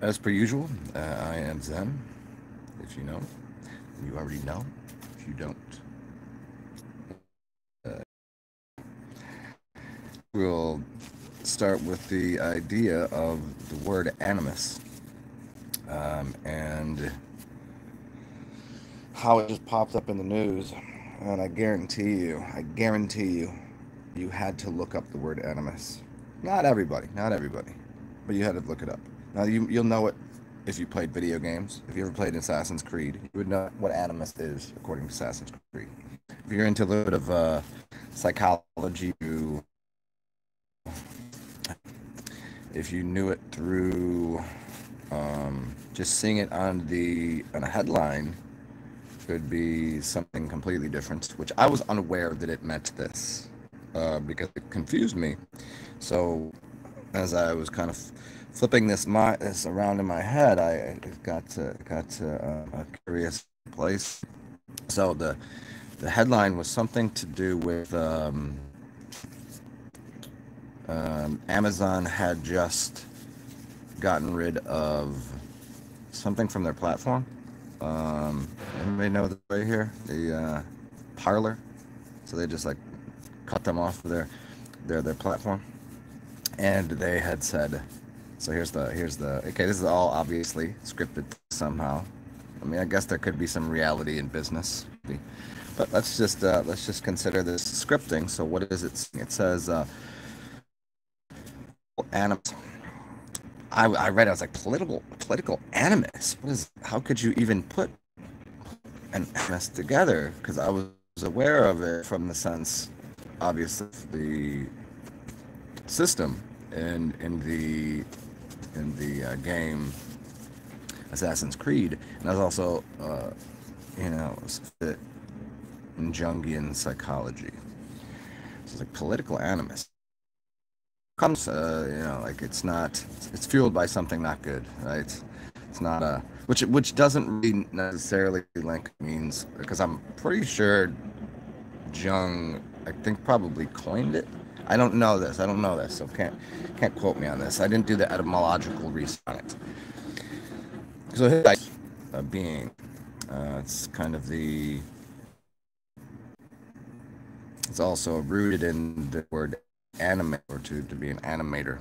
As per usual, I am Zen. If you know, you already know. If you don't, we'll start with the idea of the word animus and how it just popped up in the news. And I guarantee you, you had to look up the word animus. Not everybody, but you had to look it up. Now you'll know it if you played video games. If you ever played Assassin's Creed, you would know what animus is according to Assassin's Creed. If you're into a little bit of psychology, if you knew it through just seeing it on a headline, could be something completely different, which I was unaware that it meant this because it confused me. So as I was kind of flipping this around in my head, I got to a curious place. So the headline was something to do with Amazon had just gotten rid of something from their platform. Anybody know the way here? The parlor. So they just like cut them off of their platform, and they had said, so here's the okay. This is all obviously scripted somehow. I mean, I guess there could be some reality in business, but let's just consider this scripting. So what is it? It says animus. I read it. I was like political animus. What is? How could you even put an animus together? Because I was aware of it from the sense, obviously, the system in the game Assassin's Creed, and I was also you know fit in Jungian psychology. So it's like political animus comes, like it's fueled by something not good, right? It's not which doesn't really necessarily like means because I'm pretty sure Jung, I think probably coined it. I don't know this. I don't know this, so can't quote me on this. I didn't do the etymological research on it. So his being, it's kind of it's also rooted in the word animate or to be an animator.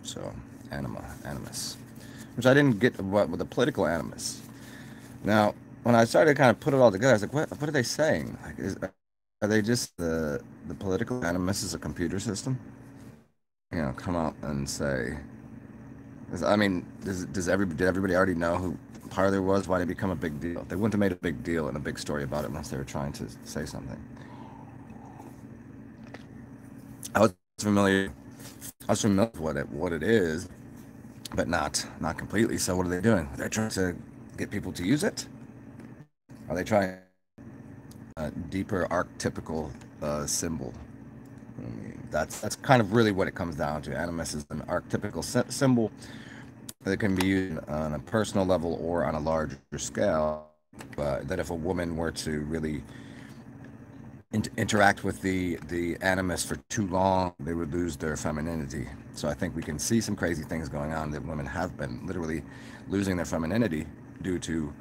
So animus, which I didn't get what with the political animus. Now, when I started to kind of put it all together, I was like, what are they saying? Like, are they just the political animus is a computer system? Come out and say, I mean, did everybody already know who Parler was? Why did it become a big deal? They wouldn't have made a big deal and a big story about it unless they were trying to say something. I was familiar. I was familiar with what it is, but not completely. So what are they doing? They're trying to get people to use it. Are they trying a deeper archetypical symbol? I mean, that's kind of really what it comes down to. Animus is an archetypical symbol that can be used on a personal level or on a larger scale. But that if a woman were to really interact with the animus for too long, they would lose their femininity. So I think we can see some crazy things going on that women have been literally losing their femininity due to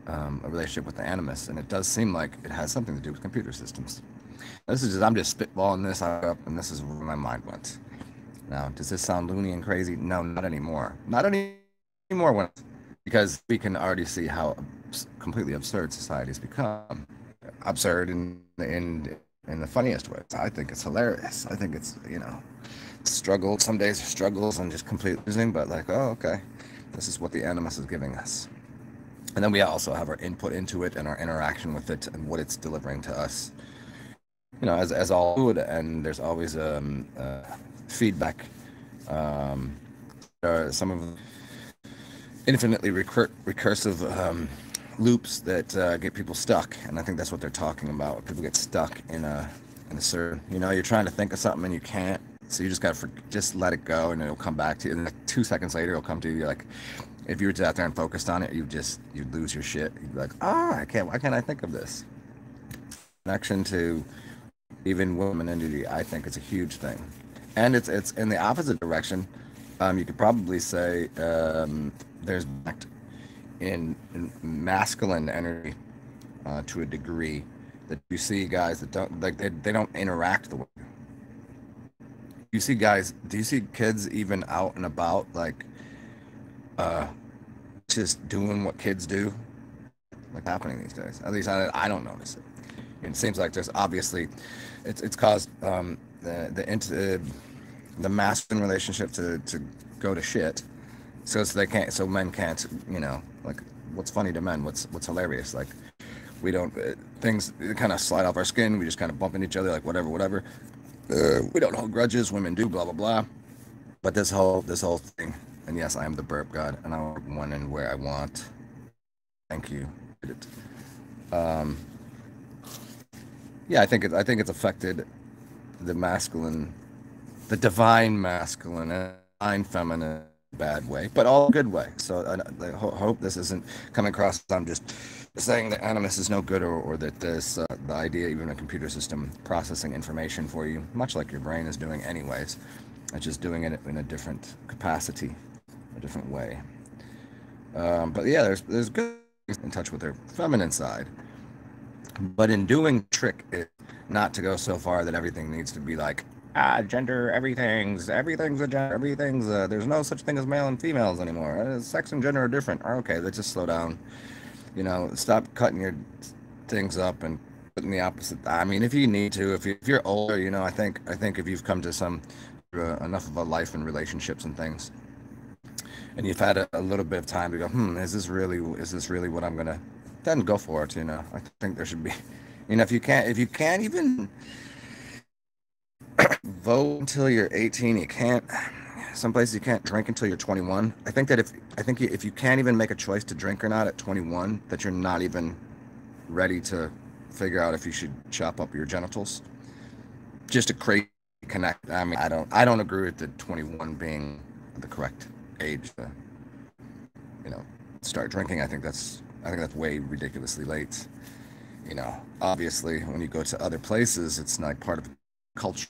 a relationship with the animus, and it does seem like it has something to do with computer systems. I'm just spitballing this up, and this is where my mind went. Now, does this sound loony and crazy? No, not anymore. Not anymore, because we can already see how completely absurd society has become. Absurd in the funniest ways. I think it's hilarious. I think it's struggle. Some days are struggles and just complete losing, but like, oh, okay, this is what the animus is giving us. And then we also have our input into it and our interaction with it and what it's delivering to us. As all food, and there's always feedback. There are some of the infinitely recursive loops that get people stuck, and I think that's what they're talking about. People get stuck in a certain, you're trying to think of something and you can't, so you just gotta just let it go, and it'll come back to you. And like 2 seconds later, it'll come to you. You're like, if you were just out there and focused on it, you'd lose your shit. You'd be like, I can't. Why can't I think of this? Connection to even women entity, I think it's a huge thing, and it's in the opposite direction. You could probably say there's in masculine energy to a degree that you see guys that don't like they don't interact the way you see guys. Do you see kids even out and about like uh just doing what kids do, like happening these days? At least I don't notice it. It seems like there's obviously it's caused the masculine relationship to go to shit. So they can't. So men can't. You know, like what's funny to men? What's hilarious? Like we don't things kind of slide off our skin. We just kind of bump into each other, like whatever. We don't hold grudges. Women do. Blah blah blah. But this whole thing. And yes, I am the burp god, and I work when and where I want. Thank you. Um, yeah, I think it's affected the masculine, the divine masculine and divine feminine bad way, but all good way. So I hope this isn't coming across as I'm just saying that Animus is no good, or that this the idea, even a computer system processing information for you, much like your brain is doing anyways. It's just doing it in a different capacity, a different way. But yeah, there's good in touch with their feminine side. But in doing trick is not to go so far that everything needs to be like gender, everything's a gender, there's no such thing as male and females anymore. Sex and gender are different. Okay, let's just slow down. You know, stop cutting your things up and putting the opposite. I mean, if you need to, if you're older, you know, I think if you've come to some enough of a life and relationships and things, and you've had a little bit of time to go, is this really what I'm gonna? Then go for it. You know, I think there should be, you know, if you can't even vote until you're 18, you can't. Some places you can't drink until you're 21. I think if you can't even make a choice to drink or not at 21, that you're not even ready to figure out if you should chop up your genitals. Just a crazy connect. I mean, I don't agree with the 21 being the correct age to, you know, start drinking. I think that's way ridiculously late. You know, obviously, when you go to other places, it's not part of culture.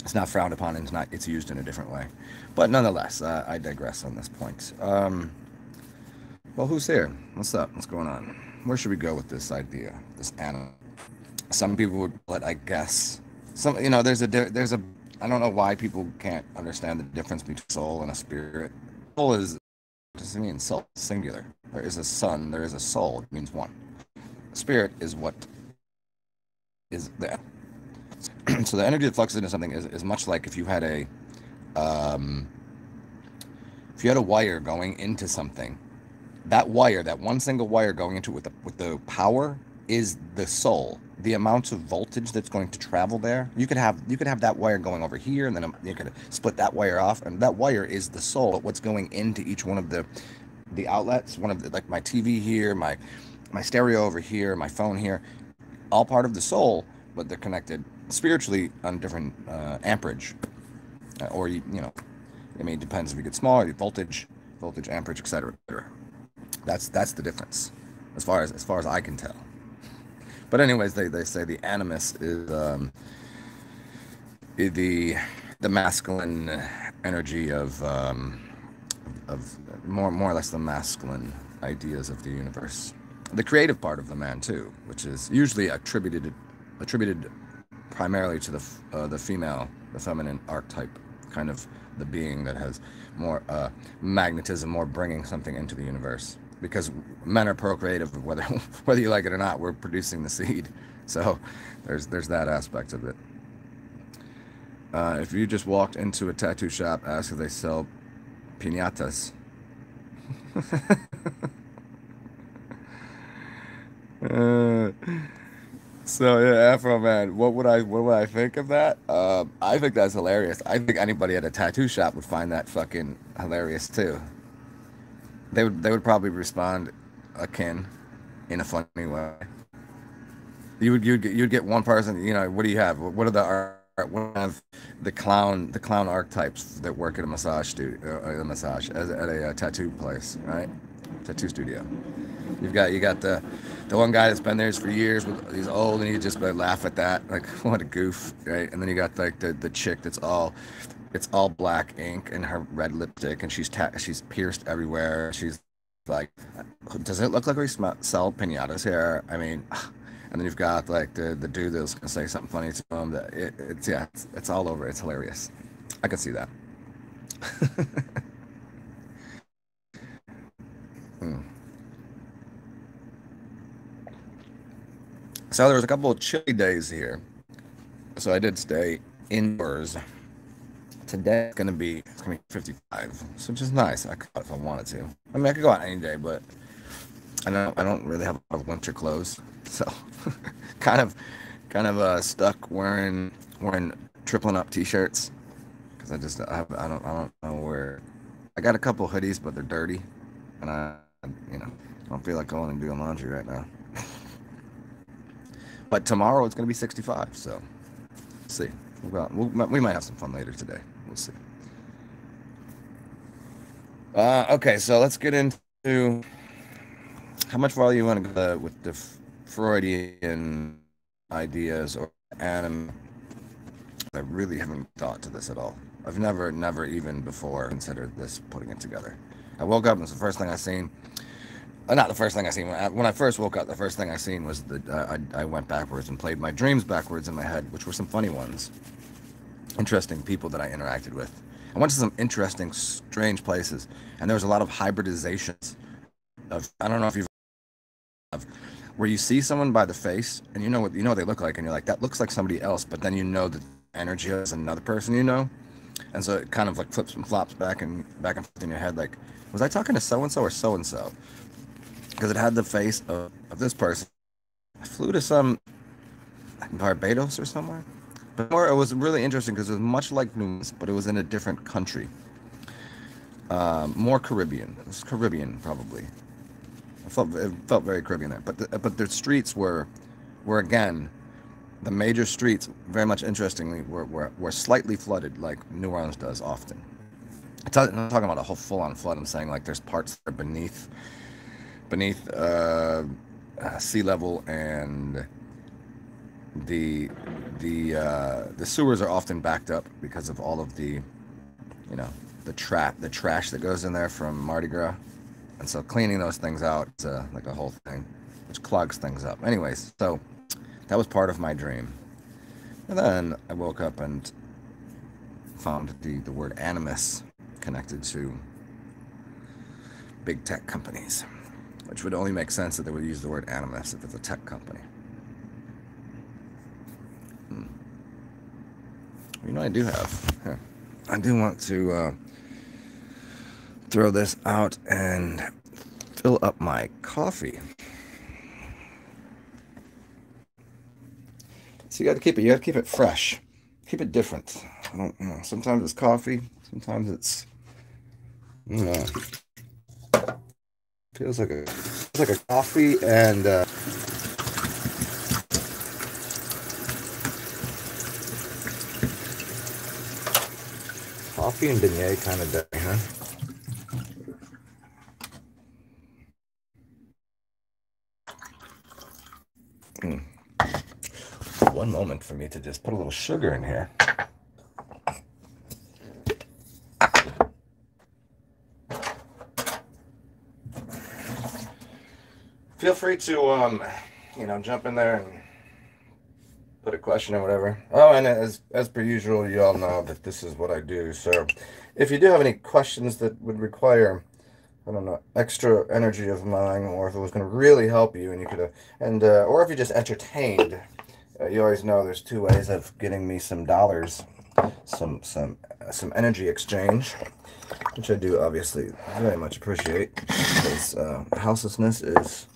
It's not frowned upon, and it's used in a different way. But nonetheless, I digress on this point. Well, who's here? What's up? What's going on? Where should we go with this idea, this animal? Some people would, but I guess some, you know, there's a. I don't know why people can't understand the difference between soul and a spirit. Soul is, what does it mean? Soul, singular. There is a sun. There is a soul. It means one. Spirit is what is there. So the energy that fluxes into something is much like um, if you had a wire going into something. That wire, that one single wire going into it with the power is the soul. The amount of voltage that's going to travel there. You could have that wire going over here, and then you could split that wire off, and that wire is the soul. But what's going into each one of the outlets, one of the, like my TV here, my stereo over here, my phone here, all part of the soul, but they're connected spiritually on different amperage, or you know, I mean, it depends if you get smaller, voltage, amperage, etc. That's the difference, as far as I can tell. But anyways, they say the animus is the masculine energy of more or less the masculine ideas of the universe, the creative part of the man too, which is usually attributed primarily to the female, the feminine archetype, kind of the being that has more magnetism, more bringing something into the universe. Because men are procreative, whether you like it or not, we're producing the seed. So there's that aspect of it. If you just walked into a tattoo shop, ask if they sell piñatas. uh, So yeah, Afro man, what would I think of that? I think that's hilarious. I think anybody at a tattoo shop would find that fucking hilarious too. They would probably respond akin in a funny way. You'd get one person. You know, what do you have? What are the what have the clown archetypes that work at a massage studio, at a tattoo place, right? Tattoo studio. You got the one guy that's been there for years. He's old, and you just laugh at that, like what a goof, right? And then you got like the chick that's all it's all black ink and her red lipstick, and she's pierced everywhere. She's like, does it look like we sell pinatas here? I mean, and then you've got like the dude that's gonna say something funny to him. That it's all over. It's hilarious. I can see that. Hmm. So there was a couple of chilly days here, so I did stay indoors. Today it's gonna be 55, so which is nice. I could go out if I wanted to. I mean, I could go out any day, but I don't really have a lot of winter clothes, so kind of stuck wearing tripling up t-shirts because I don't know where. I got a couple hoodies, but they're dirty, and I don't feel like going and doing laundry right now. But tomorrow it's gonna be 65, so let's see. We might have some fun later today. We'll see. Okay, so let's get into how much farther you want to go with the Freudian ideas or Animus. I really haven't thought to this at all. I've never even before considered this, putting it together. I woke up and it's the first thing I seen. Not the first thing I seen. When I first woke up, the first thing I seen was that I went backwards and played my dreams backwards in my head, which were some funny ones. Interesting people that I interacted with. I went to some interesting, strange places, and there was a lot of hybridizations of, I don't know if you've where you see someone by the face and you know what they look like, and you're like, that looks like somebody else, but then you know the energy is another person, and so it kind of like flips and flops back and forth in your head, like, was I talking to so and so or so and so? Because it had the face of this person. I flew to some Barbados or somewhere. But it was really interesting because it was much like News, but it was in a different country. More Caribbean. It was Caribbean, probably. It felt very Caribbean there. But the streets were again, the major streets, very much interestingly, were slightly flooded, like New Orleans does often. I'm not talking about a whole full-on flood. I'm saying like there's parts that are beneath sea level, and the sewers are often backed up because of all of the trash that goes in there from Mardi Gras, and so cleaning those things out, like a whole thing, which clogs things up. Anyways, so that was part of my dream, and then I woke up and found the word animus connected to big tech companies, which would only make sense that they would use the word animus if it's a tech company. I do have. Here. I do want to throw this out and fill up my coffee. So you got to keep it fresh, keep it different. I don't know. Sometimes it's coffee, sometimes it's feels like a coffee and coffee and beignet kind of day, huh? One moment for me to just put a little sugar in here. Feel free to jump in there and put a question or whatever. Oh, and as per usual, you all know that this is what I do. So if you do have any questions that would require, I don't know, extra energy of mine, or if it was going to really help you and you could or if you're just entertained, you always know there's two ways of getting me some dollars, some energy exchange, which I do obviously very much appreciate, because houselessness is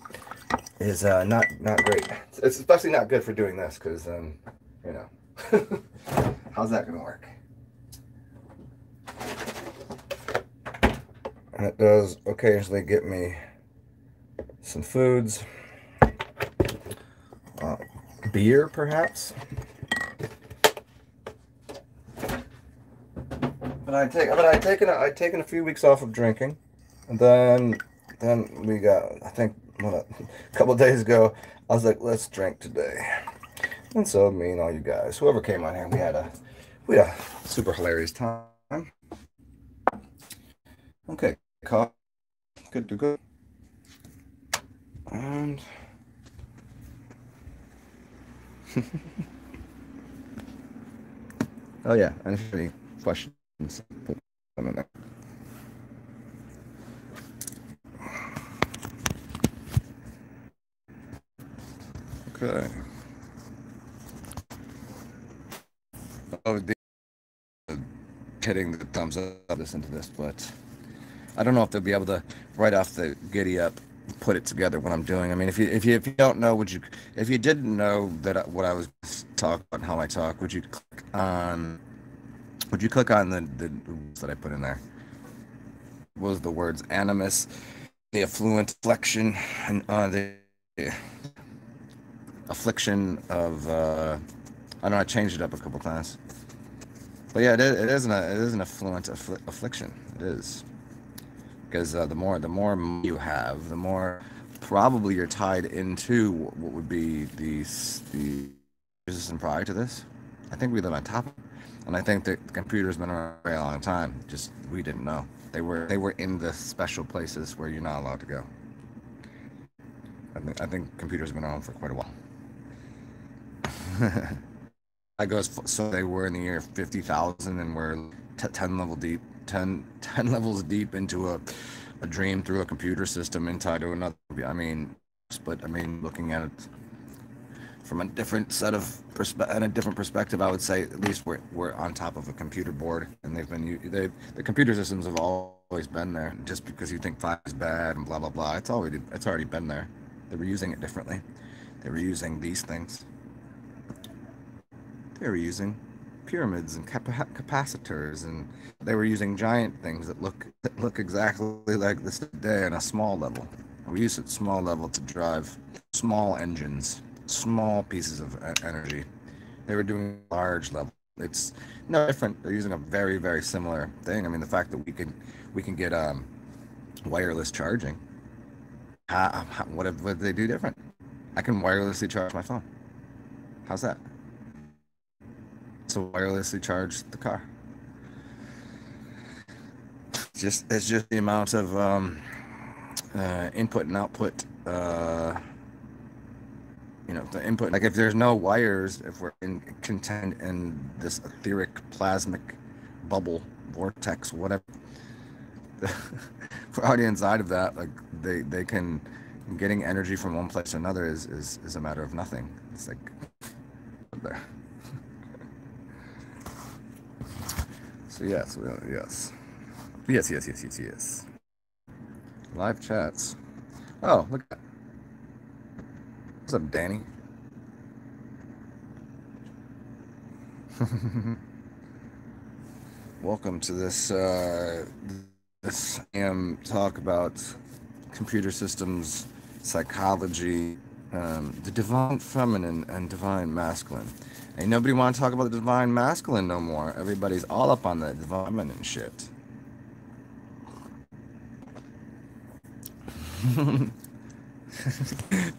not great. It's especially not good for doing this, because how's that gonna work? And it does occasionally get me some foods, beer perhaps, but I'd taken a few weeks off of drinking, and then we got, I think a couple of days ago, I was like, let's drink today. And so me and all you guys, whoever came on here, we had a super hilarious time. Okay, coffee, good to go. And oh yeah, and if any questions, put them in there. Okay. Oh, hitting the thumbs up, listen to this, but I don't know if they'll be able to right off the giddy up put it together what I'm doing. I mean, if you don't know, if you didn't know that what I was talking about, how I talk, would you click on the words that I put in there? What was the words Animus, the Affluent, Affliction, and the Affliction of I don't know, I changed it up a couple times. But yeah, it is an affluent affliction. It is. Because the more you have, the more probably you're tied into what would be the system prior to this. I think we live on top of it. And I think that the computer's been around for a very long time. Just we didn't know. They were in the special places where you're not allowed to go. I think computers have been around for quite a while. I goes so they were in the year 50,000 and we're 10 levels deep into a dream through a computer system inside to another. I mean, but I mean, looking at it from a different set of and a different perspective, I would say at least we're on top of a computer board, and the computer systems have always been there. Just because you think 5 is bad and blah blah blah, it's already been there. They were using it differently. They were using these things. They were using pyramids and capacitors, and they were using giant things that look exactly like this today on a small level. We use it small level to drive small engines, small pieces of energy. They were doing large level. It's no different. They're using a very, very similar thing. I mean, the fact that we can get wireless charging. What did they do different? I can wirelessly charge my phone. How's that? So wirelessly charge the car. It's just the amount of input and output. The input. Like if there's no wires, if we're contained in this etheric plasmic bubble vortex, whatever, we're already inside of that. Like they can getting energy from one place to another is a matter of nothing. It's like there. So yes. Live chats. Oh, look at that. What's up, Danny? Welcome to this talk about computer systems, psychology, the divine feminine and divine masculine. Ain't nobody want to talk about the divine masculine no more. Everybody's all up on the divine feminine shit.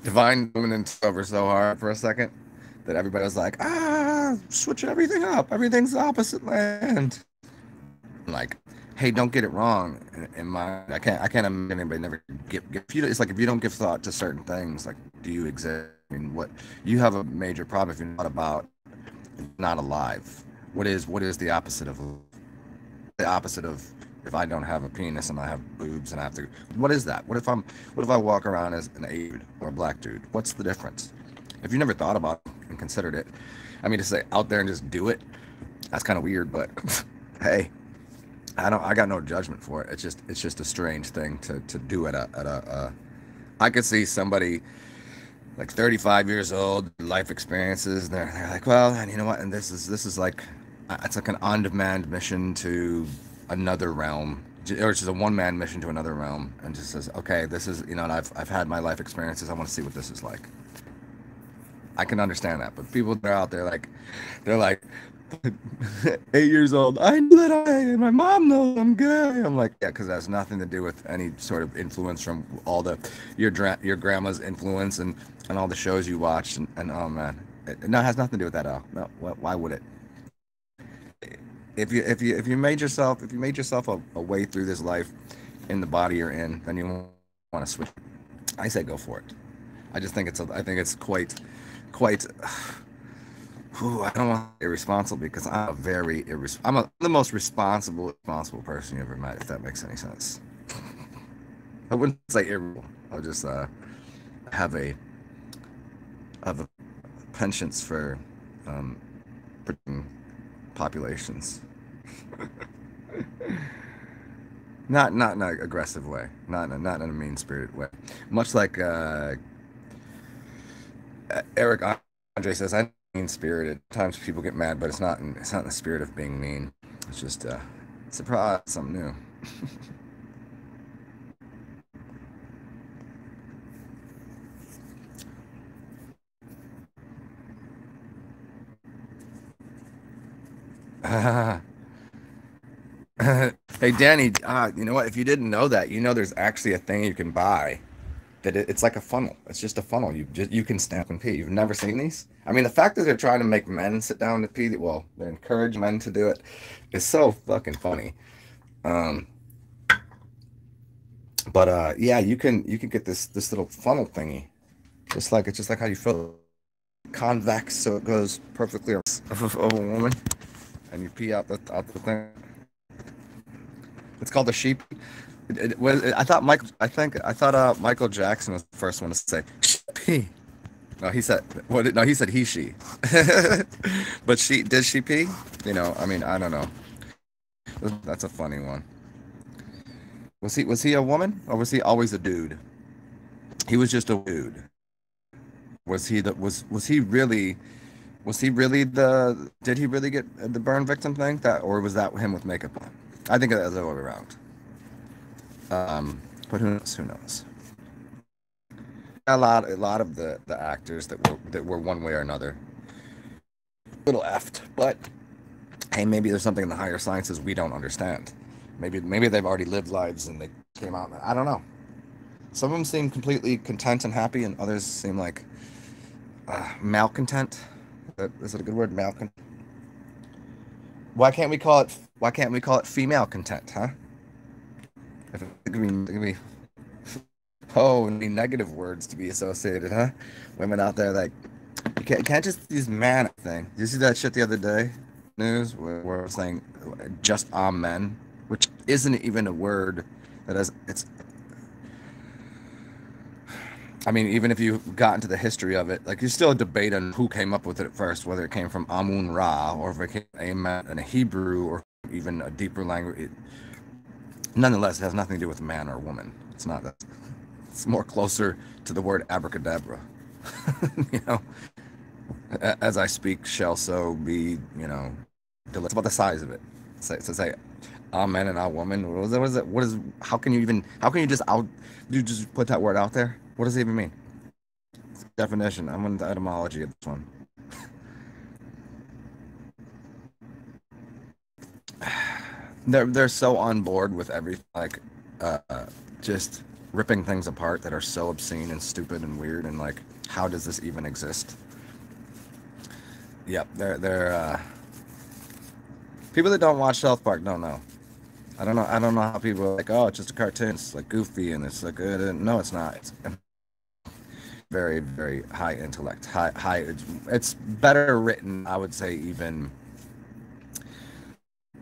Divine feminine took over so hard for a second that everybody was like, switch everything up. Everything's opposite land. I'm like, hey, don't get it wrong. In my, I can't imagine anybody never it's like if you don't give thought to certain things, like, do you exist? I mean, what you have a major problem if you're not about not alive. What is the opposite of if I don't have a penis and I have boobs and I have to, what is that? What if I walk around as an Asian or a black dude? What's the difference? If you never thought about it and considered it, I mean, to say out there and just do it, that's kind of weird, but hey, I got no judgment for it. It's just a strange thing to do I could see somebody like 35 years old, life experiences, and they're like, well, and you know what? And this is like, it's like an on-demand mission to another realm, or it's just a one-man mission to another realm, and just says, okay, this is, and I've had my life experiences. I want to see what this is like. I can understand that, but people that are out there, like, they're like, 8 years old. I know that my mom knows I'm gay. I'm like, yeah, because it has nothing to do with any sort of influence from all the your grandma's influence and all the shows you watched and oh man, no, it has nothing to do with that at all. No, why would it? If you made yourself a way through this life in the body you're in, then you want to switch. I say go for it. I think it's quite. I don't want to be irresponsible because I'm the most responsible person you ever met. If that makes any sense. I wouldn't say irresponsible. I'll just have have a penchant for protecting populations. Not in an aggressive way, not in a mean spirited way. Much like Eric Andre says, I'm mean spirited. Sometimes people get mad, but it's not in the spirit of being mean. It's just surprise, something new. Hey Danny, you know what? If you didn't know that, you know there's actually a thing you can buy that it's like a funnel. It's just a funnel. You can stamp and pee. You've never seen these? I mean, the fact that they're trying to make men sit down to pee, well, they encourage men to do it, is so fucking funny. Um, but yeah, you can get this little funnel thingy, just like how you fill it. Convex, so it goes perfectly of a woman, and you pee out the thing. It's called the sheep. I thought I thought Michael Jackson was the first one to say pee. No, he said what? No, he said he she. But she pee? You know, I mean, I don't know. That's a funny one. Was he a woman or was he always a dude? He was just a dude. Was he really the did he really get the burn victim thing that or was that him with makeup on? I think it was the other way around. But who knows? Who knows? A lot of the actors that were one way or another, a little effed. But hey, maybe there's something in the higher sciences we don't understand. Maybe they've already lived lives and they came out. I don't know. Some of them seem completely content and happy, and others seem like malcontent. Is it a good word, malcontent? Why can't we call it female content, huh? If it could be oh, any negative words to be associated, huh? Women out there like you can't just use man thing. Did you see that shit the other day? News where it's saying just men, which isn't even a word that has it's. I mean, even if you got into the history of it, like there's still a debate on who came up with it at first, whether it came from Amun Ra or if it came from Amen in a Hebrew or even a deeper language. Nonetheless, it has nothing to do with man or woman. It's not that. It's more closer to the word abracadabra. You know, as I speak, shall so be. You know, it's about the size of it. Say, amen and a woman. What is it? What is? How can you even? How can you just out? You just put that word out there? What does it even mean? Definition. I'm into etymology of this one. They're so on board with everything, like just ripping things apart that are so obscene and stupid and weird and like how does this even exist? Yep, they're people that don't watch South Park don't know. I don't know how people are like, oh, it's just a cartoon, it's like goofy and it's like no, it's not. It's very very high intellect, high. It's better written, I would say, even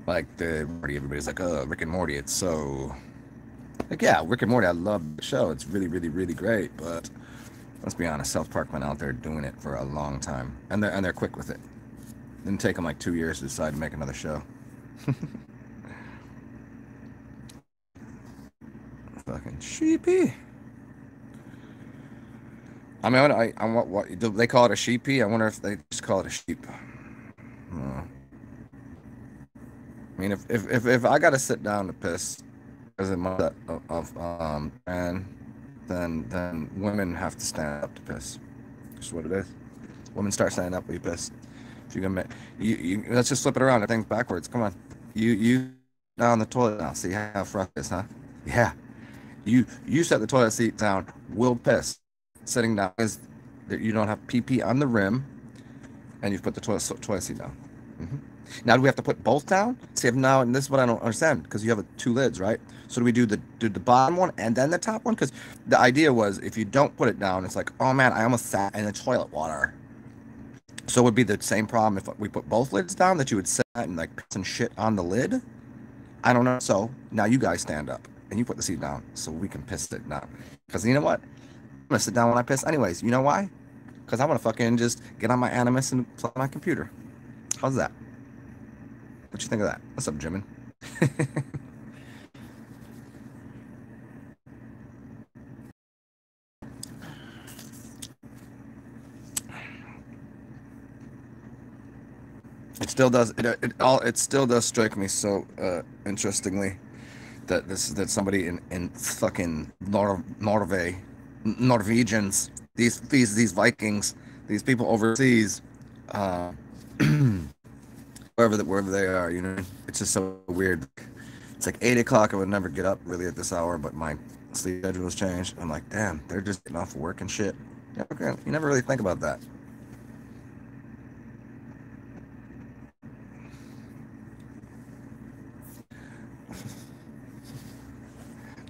like everybody's like, oh, Rick and Morty, it's so like, yeah, Rick and Morty, I love the show. It's really, really, really great. But let's be honest, South Park went out there doing it for a long time, and they're quick with it. Didn't take them like 2 years to decide to make another show. Fucking sheepy. I mean, I what do they call it, a sheepy? I wonder if they just call it a sheep. I mean, if I gotta sit down to piss as a mother of and then women have to stand up to piss. That's what it is. Women start standing up when you piss. You gonna let's just flip it around. Everything's backwards. Come on. You down the toilet now. See how rough it is, huh? Yeah. You set the toilet seat down. We'll piss. Sitting down is that you don't have pee pee on the rim, and you've put the toilet seat down. Mm-hmm. Now do we have to put both down? See if now, and this is what I don't understand because you have two lids, right? So do we do the bottom one and then the top one? Because the idea was if you don't put it down, it's like, oh man, I almost sat in the toilet water. So it would be the same problem if we put both lids down, that you would sit and like piss and shit on the lid. I don't know. So now you guys stand up and you put the seat down so we can piss it down. Because you know what? I'm gonna sit down when I piss anyways. You know why? Because I want to fucking just get on my Animus and play on my computer. How's that? What you think of that? What's up, Jimin? It still does. It still does strike me so interestingly that somebody in fucking Norwegians, these Vikings, these people overseas, wherever they are, you know, it's just so weird. It's like 8 o'clock. I would never get up really at this hour, but my sleep schedule has changed. I'm like, damn, they're just getting off work and shit. You never really think about that.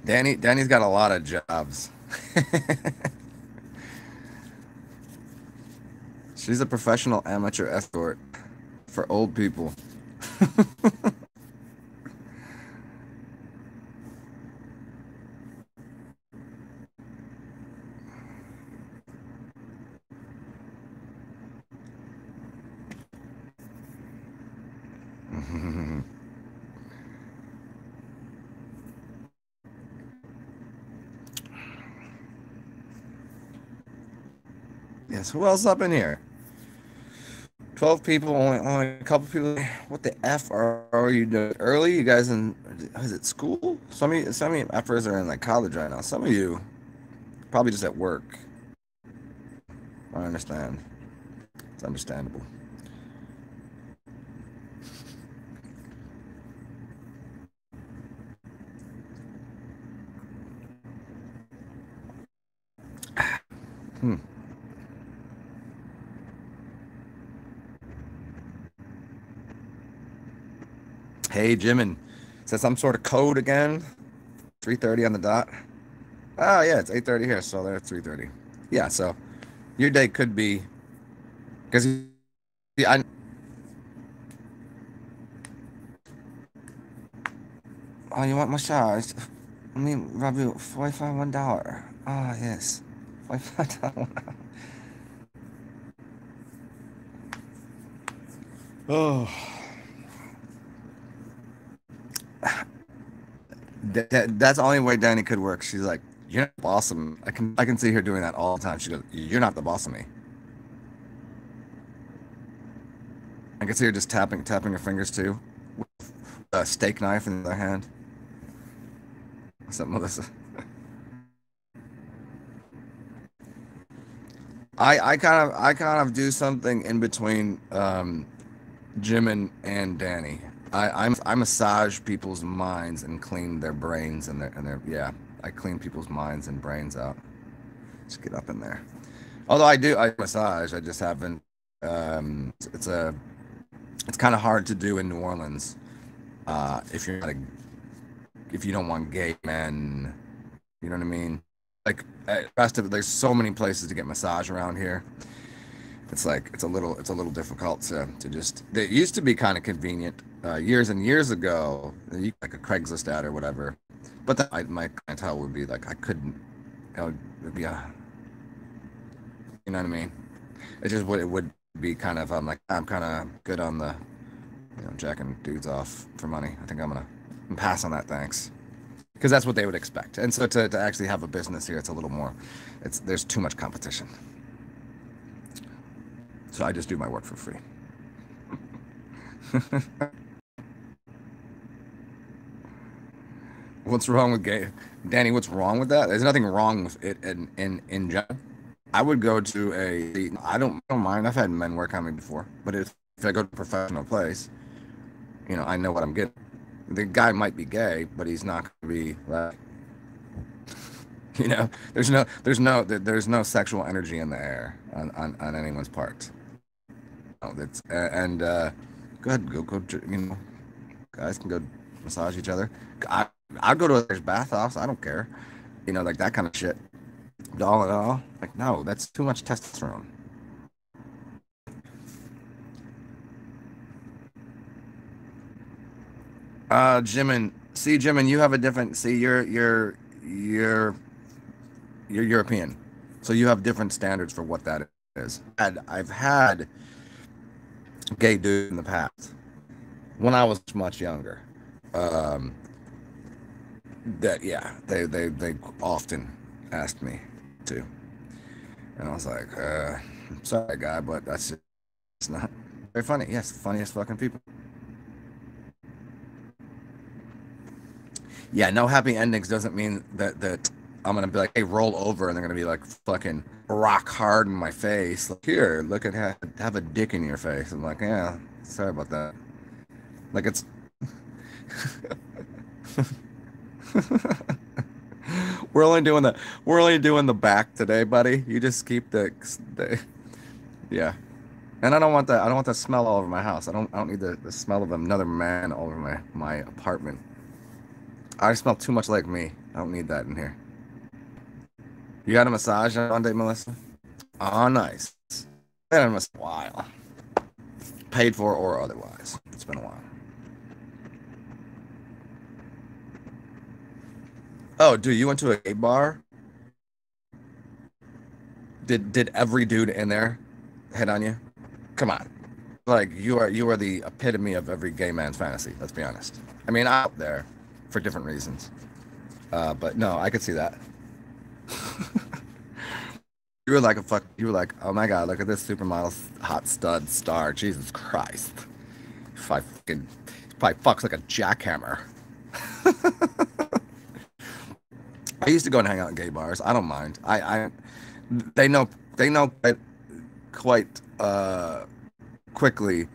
Danny's got a lot of jobs. She's a professional amateur escort for old people. Yes, who else up in here? 12 people, only a couple people. What the F are you doing early? You guys is it school? Some of you Fers are in like college right now. Some of you probably just at work. I understand. It's understandable. Hmm. Hey, Jimin. Is that some sort of code again? 3:30 on the dot. Oh yeah, it's 8:30 here, so they're 3:30. Yeah, so your day could be because I oh, you want massage? Let me rub you $45 $1. Ah, yes. $45. Oh. That's the only way Danny could work. She's like, you're not the boss of me. I can see her doing that all the time. She goes, you're not the boss of me. I can see her just tapping her fingers too, with a steak knife in the other hand. What's up, Melissa? I kind of do something in between Jim and Danny. I massage people's minds and clean their brains and their yeah. I clean people's minds and brains out. Just get up in there. Although I massage. I just haven't. It's kind of hard to do in New Orleans if you're not if you don't want gay men. You know what I mean? Like rest of there's so many places to get massage around here. It's like it's a little difficult to just. It used to be kind of convenient years and years ago, like a Craigslist ad or whatever. But then my clientele would be like I couldn't. It would be a. You know what I mean? It just it would be kind of I'm like I'm kind of good on the, jacking dudes off for money. I think I'm gonna pass on that. Thanks. Because that's what they would expect. And so to actually have a business here, it's a little more. There's too much competition. So I just do my work for free. What's wrong with gay? Danny, what's wrong with that? There's nothing wrong with it in general. I would go to I don't mind. I've had men work on me before, but if I go to a professional place, you know, I know what I'm getting. The guy might be gay, but he's not going to be like, you know, there's no sexual energy in the air on anyone's part. No, that's and go ahead, go, you know, guys can go massage each other. I, I'd go to a bath house. I don't care, you know, like that kind of shit. But all in all, like no, that's too much testosterone. Jimin, see, Jimin, you have a different. See, you're you're European, so you have different standards for what that is. I've had gay dudes in the past when I was much younger. Um, that yeah, they often asked me to, and I was like, I'm sorry, guy, but that's just it's not very funny. Yes, funniest fucking people. Yeah, no happy endings doesn't mean that I'm gonna be like, hey, roll over, and they're gonna be like fucking rock hard in my face. Like, here, look at have a dick in your face. I'm like, yeah, sorry about that. Like it's we're only doing the back today, buddy. You just keep the yeah. And I don't want that. I don't want that smell all over my house. I don't need the smell of another man all over my apartment. I smell too much like me. I don't need that in here. You got a massage on day, Melissa? Oh, nice. Been a while. Paid for or otherwise. It's been a while. Oh, dude, you went to a gay bar? Did every dude in there hit on you? Come on. Like you are the epitome of every gay man's fantasy, let's be honest. I mean, out there for different reasons. But no, I could see that. You were like you were like, oh my God, look at this supermodel hot stud star. Jesus Christ. If I fucking probably fucks like a jackhammer. I used to go and hang out in gay bars. I don't mind. They know they know quite quickly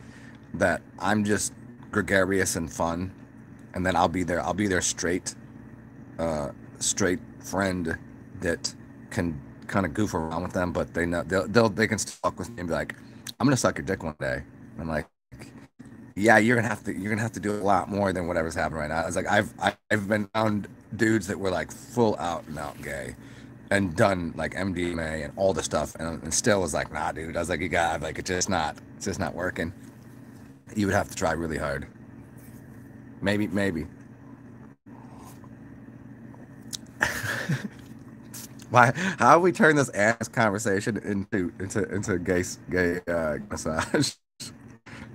that I'm just gregarious and fun, and then I'll be their straight friend that can kind of goof around with them, but they know they can fuck with me and be like, I'm gonna suck your dick one day. And I'm like, yeah, you're gonna have to do a lot more than whatever's happening right now. I was like, I've been around dudes that were like full out and out gay and done like MDMA and all the stuff, and still was like, nah, dude. I was like, you got like it's just not working. You would have to try really hard. Maybe. Why? How have we turned this ass conversation into gay massage?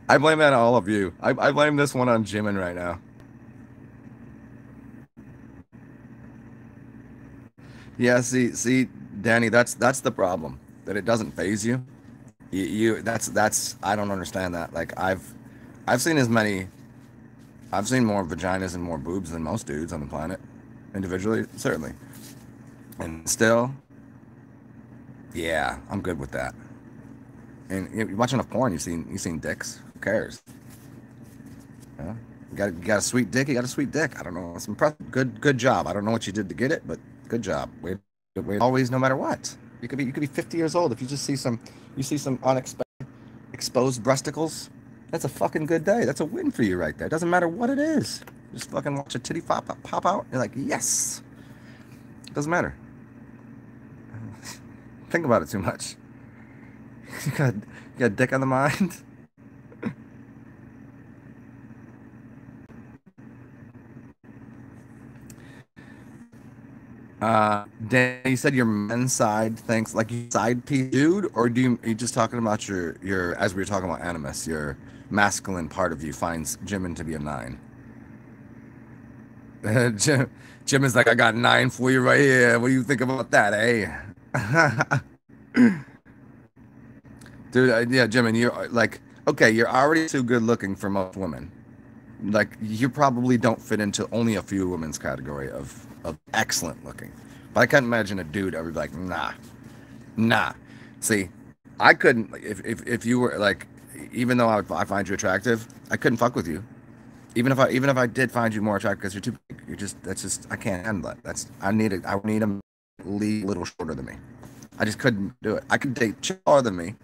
I blame that on all of you. I blame this one on Jimin right now. Yeah, see, Danny, that's the problem. That it doesn't phase you. You that's I don't understand that. Like I've seen as many I've seen more vaginas and more boobs than most dudes on the planet, individually, certainly. And still, yeah, I'm good with that. And you watch enough porn, you've seen dicks. Who cares? Yeah. You got a sweet dick. You got a sweet dick. I don't know. It's impressive. Good job. I don't know what you did to get it, but good job. Wait always, no matter what. You could be 50 years old if you just see some unexpected exposed breasticles. That's a fucking good day. That's a win for you right there. It doesn't matter what it is. Just fucking watch a titty pop out. You're like, yes. It doesn't matter. Think about it too much. You got dick on the mind. Dan, you said your men's side thinks like you side piece dude, or are you just talking about your as we were talking about animus, your masculine part of you finds Jimin to be a nine. Jim is like, I got nine for you right here. What do you think about that, eh? Dude, yeah, Jimin, you're like, okay, you're already too good looking for most women. Like, you probably don't fit into only a few women's category of excellent looking. But I can't imagine a dude ever be like, nah. See, I couldn't if you were like even though I find you attractive, I couldn't fuck with you. Even if I did find you more attractive because you're too big, you're just that's just I can't handle it. I need him a little shorter than me. I just couldn't do it. I could date taller than me.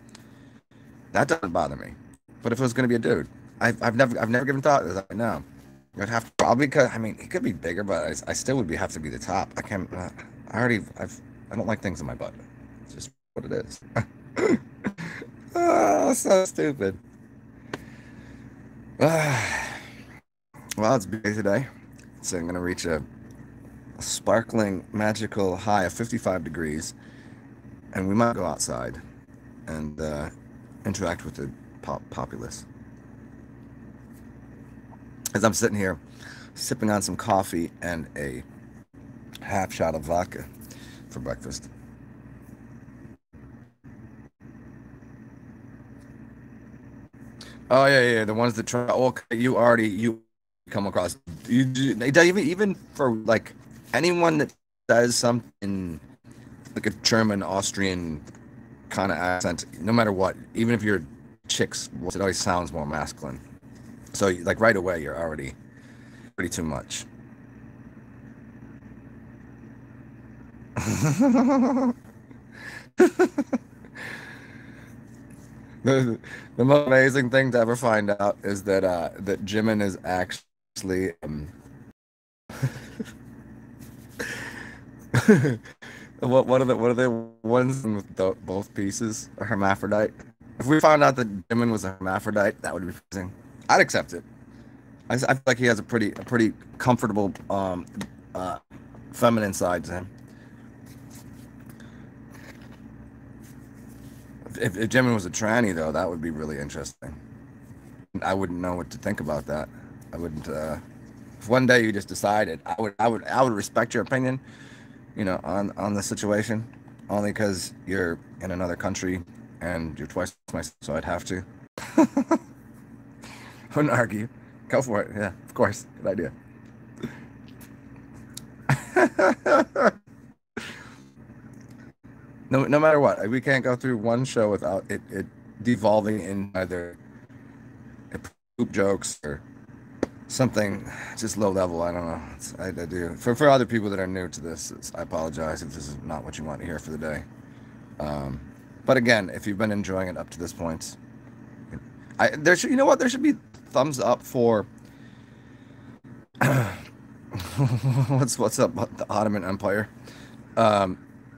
That doesn't bother me. But if it was going to be a dude, I've never given thought to this. No, I'd have to probably because I mean he could be bigger, but I still would be have to be the top. I can't. I don't like things in my butt. It's just what it is. Oh, so stupid. Well, it's busy today, so I'm gonna reach a sparkling, magical high of 55 degrees, and we might go outside and interact with the populace. As I'm sitting here sipping on some coffee and a half shot of vodka for breakfast. Oh yeah, the ones that try. Okay, you come across even for like anyone that says something like a German Austrian kind of accent, no matter what, even if you're chicks, it always sounds more masculine. So like right away, you're already pretty too much. the, the most amazing thing to ever find out is that Jimin is actually what are the ones with both pieces a hermaphrodite? If we found out that Jimin was a hermaphrodite, that would be amazing. I'd accept it. I feel like he has a pretty comfortable uh, feminine side to him. If Jimin was a tranny though, that would be really interesting. I wouldn't know what to think about that. I wouldn't. If one day you just decided, I would respect your opinion, on the situation, only because you're in another country and you're twice my, so I'd have to. Wouldn't argue. Go for it. Yeah, of course. Good idea. No matter what, we can't go through one show without it devolving in either poop jokes or something just low level. I don't know. I do. For other people that are new to this, I apologize if this is not what you want to hear for the day. But again, if you've been enjoying it up to this point, you know what? There should be thumbs up for what's up the Ottoman Empire.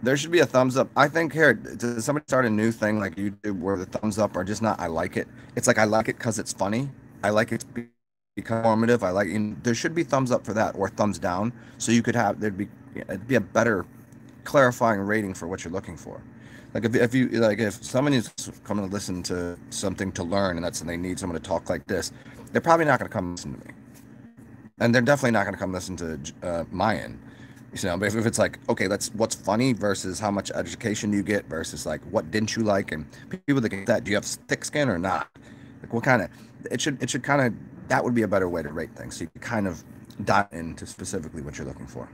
There should be a thumbs up. I think here, does somebody start a new thing like YouTube where the thumbs up are just not I like it. It's like I like it because it's funny. I like it to be informative. There should be thumbs up for that or thumbs down. So you could have it'd be a better clarifying rating for what you're looking for. Like if someone is coming to listen to something to learn and they need someone to talk like this, they're probably not going to come listen to me, and they're definitely not going to come listen to Mayan. But if it's like, okay, what's funny versus how much education you get versus like what didn't you like, and people that get that, do you have thick skin or not? Like what kind of it should kind of that would be a better way to rate things. So you can kind of dive into specifically what you're looking for.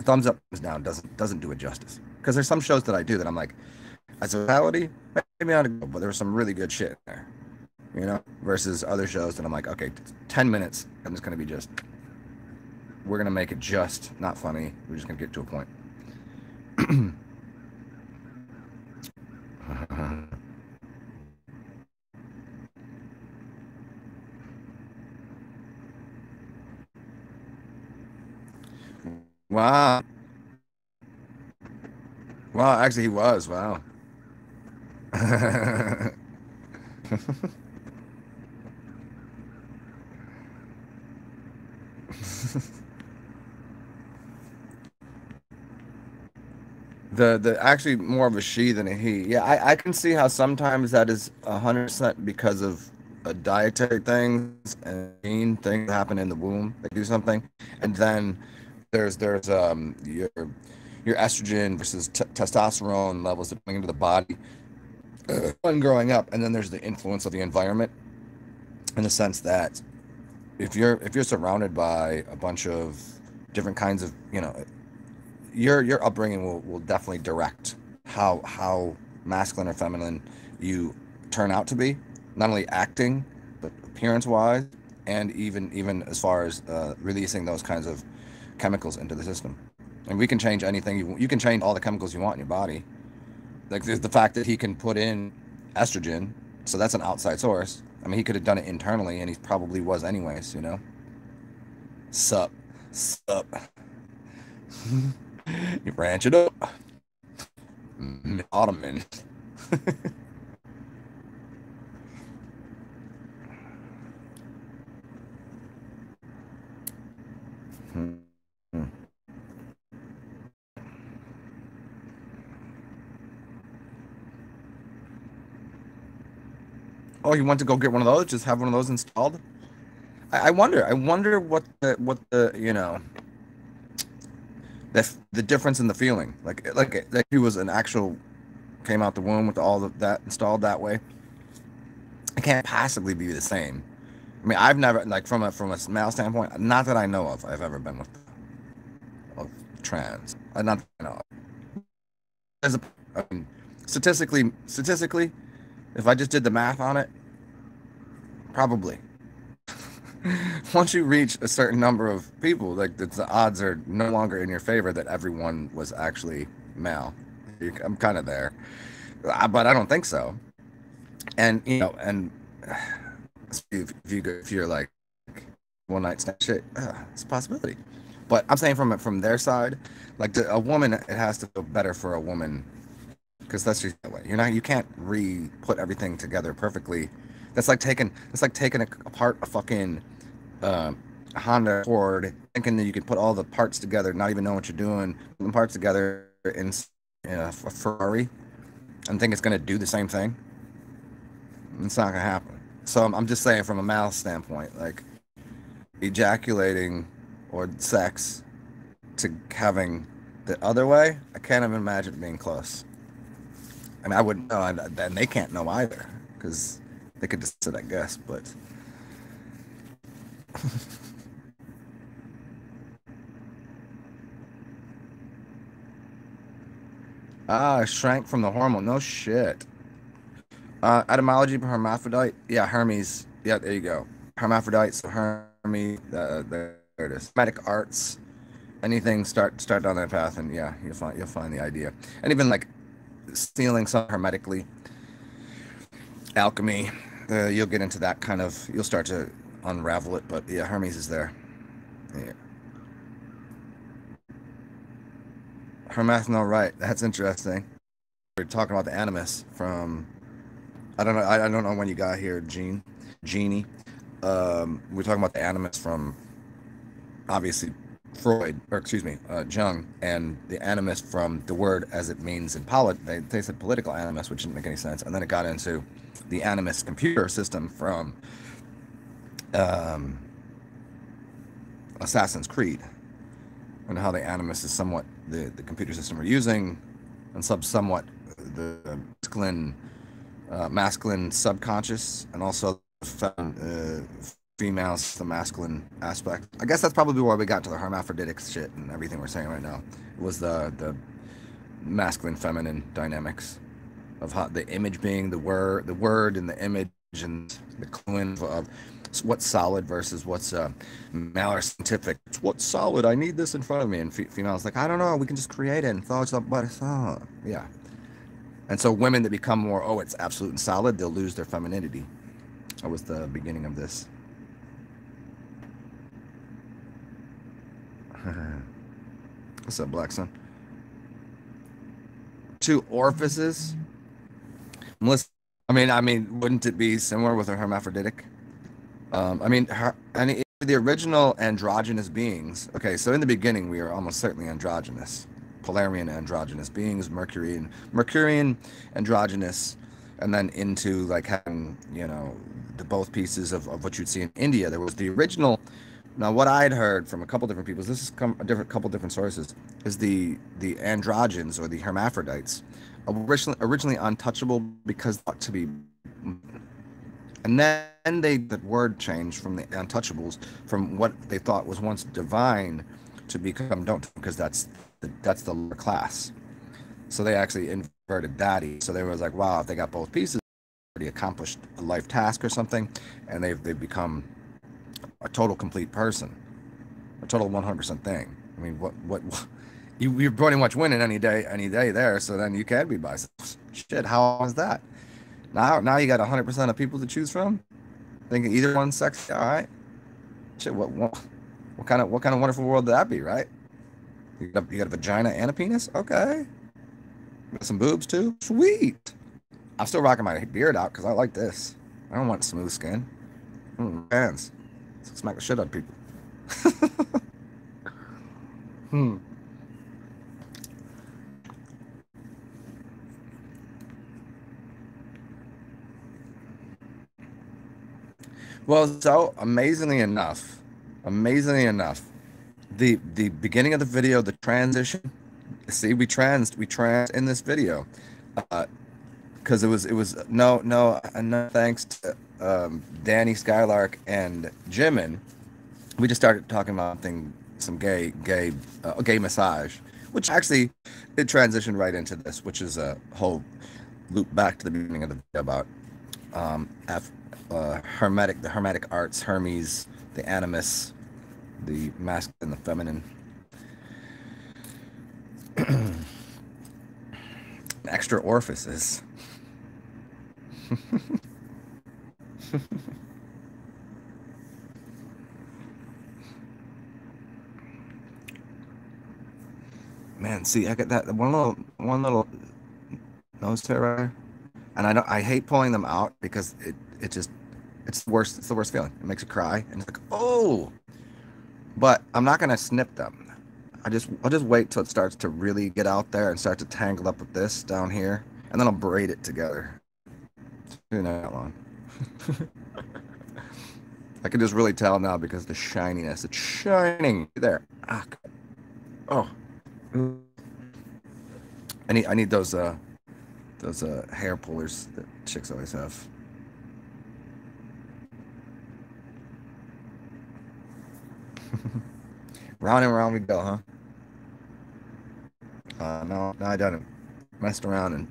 Thumbs up, thumbs down doesn't do it justice. Because there's some shows that I do that I'm like, as a reality, maybe not, but there was some really good shit in there, versus other shows that I'm like, okay, 10 minutes, I'm just gonna be we're gonna make it just not funny. We're just gonna get to a point. Wow. Wow, actually he was. Wow. The actually more of a she than a he. Yeah, I can see how sometimes that is 100% because of dietary things and things that happen in the womb. They do something, and then there's your estrogen versus testosterone levels that are coming into the body when growing up, and then there's the influence of the environment in the sense that if you're surrounded by a bunch of different kinds of your upbringing will definitely direct how masculine or feminine you turn out to be. not only acting, but appearance-wise, and even as far as releasing those kinds of chemicals into the system. And we can change anything. You can change all the chemicals you want in your body. Like there's the fact that he can put in estrogen, so that's an outside source. I mean, he could have done it internally, and he probably was anyways, you know? Sup. Sup. You ranch it up. Ottoman. Oh, you want to go get one of those? Just have one of those installed? I wonder. I wonder what the the difference in the feeling. Like he was an actual came out the womb with all of that installed that way. It can't possibly be the same. I mean, I've never like from a male standpoint. Not that I know of. I've ever been with of trans. Not that I know of. As a, I mean, statistically, if I just did the math on it, probably. Once you reach a certain number of people, like the odds are no longer in your favor that everyone was actually male. I'm kind of there, but I don't think so. And and if you're like one night stand shit, it's a possibility. But I'm saying from their side, like a woman, it has to feel better for a woman because that's just that way. You can't put everything together perfectly. That's like taking apart a fucking Honda Ford, thinking that you can put all the parts together, not even know what you're doing, put the parts together in a Ferrari, and think it's gonna do the same thing. It's not gonna happen. So I'm just saying, from a male standpoint, like ejaculating or sex to having the other way, I can't even imagine it being close. I mean, I wouldn't know, and they can't know either, because they could just sit, I guess, but shrank from the hormone. No shit. Etymology of hermaphrodite. Yeah, Hermes. Yeah, there you go. Hermaphrodite. So Hermes. There it is. Medic arts. Anything start down that path, and yeah, you'll find the idea. And even like stealing some hermetically, alchemy. You'll get into that kind of. You'll start to unravel it. But yeah, Hermes is there. Yeah. Hermaphrodite. Right. That's interesting. We're talking about the Animus from. I don't know. I don't know when you got here, Jeannie. We're talking about the Animus from obviously Freud, or excuse me, Jung, and the Animus from the word as it means in they said political animus, which didn't make any sense, and then it got into the Animus computer system from Assassin's Creed, and how the Animus is somewhat the computer system we're using, and somewhat the masculine subconscious, and also females, the masculine aspect. I guess that's probably where we got to the hermaphroditic shit and everything we're saying right now. It was the masculine feminine dynamics of how the image being the word and the image, and the clue of what's solid versus what's male or scientific. It's what's solid. I need this in front of me. And females like, I don't know. We can just create it and thoughts up, but yeah. And so women that become more, it's absolute and solid, they'll lose their femininity. That was the beginning of this. What's up, Black Sun? 2 orifices. Melissa, I mean, wouldn't it be similar with a hermaphroditic? The original androgynous beings. Okay, so in the beginning, we are almost certainly androgynous. Polarian androgynous beings, Mercurian androgynous, and then into like having, the both pieces of what you'd see in India. There was the original. Now, what I'd heard from a couple different people, this is a couple different sources, is the androgynes or the hermaphrodites, originally untouchable because thought to be, and then the word changed from the untouchables, from what they thought was once divine, to become don't, because that's the lower class. So they actually inverted that. So they was like, wow, if they got both pieces, accomplished a life task or something, and they've become a total complete person, a total 100% thing. I mean, what you're pretty much winning any day there. So then you can be bisexual. Shit, how is that? Now you got 100% of people to choose from, thinking either one's sexy. All right, shit. What kind of wonderful world would that be, right? You got a vagina and a penis. Okay, got some boobs too. Sweet. I'm still rocking my beard out because I like this. I don't want smooth skin. Hands. Smack the shit out of people. Hmm. Well, so amazingly enough, the beginning of the video, the transition. See, we trans in this video, because it was no thanks to Danny Skylark and Jimin. We just started talking about some gay massage, which actually it transitioned right into this, which is a whole loop back to the beginning of the video about the hermetic arts, Hermes, the Animus, the masculine, the feminine, extra orifices. Man, see, I got that one little nose tear right there. And I hate pulling them out because it just it's the worst. It's the worst feeling. It makes you cry, and it's like, oh. But I'm not gonna snip them. I'll just wait till it starts to really get out there and start to tangle up with this down here, and then I'll braid it together. Not that long. I can just really tell now because the shininess. It's shining there. Ah, oh. I need those hair pullers that chicks always have. Round and round we go, huh? No, I done messed around and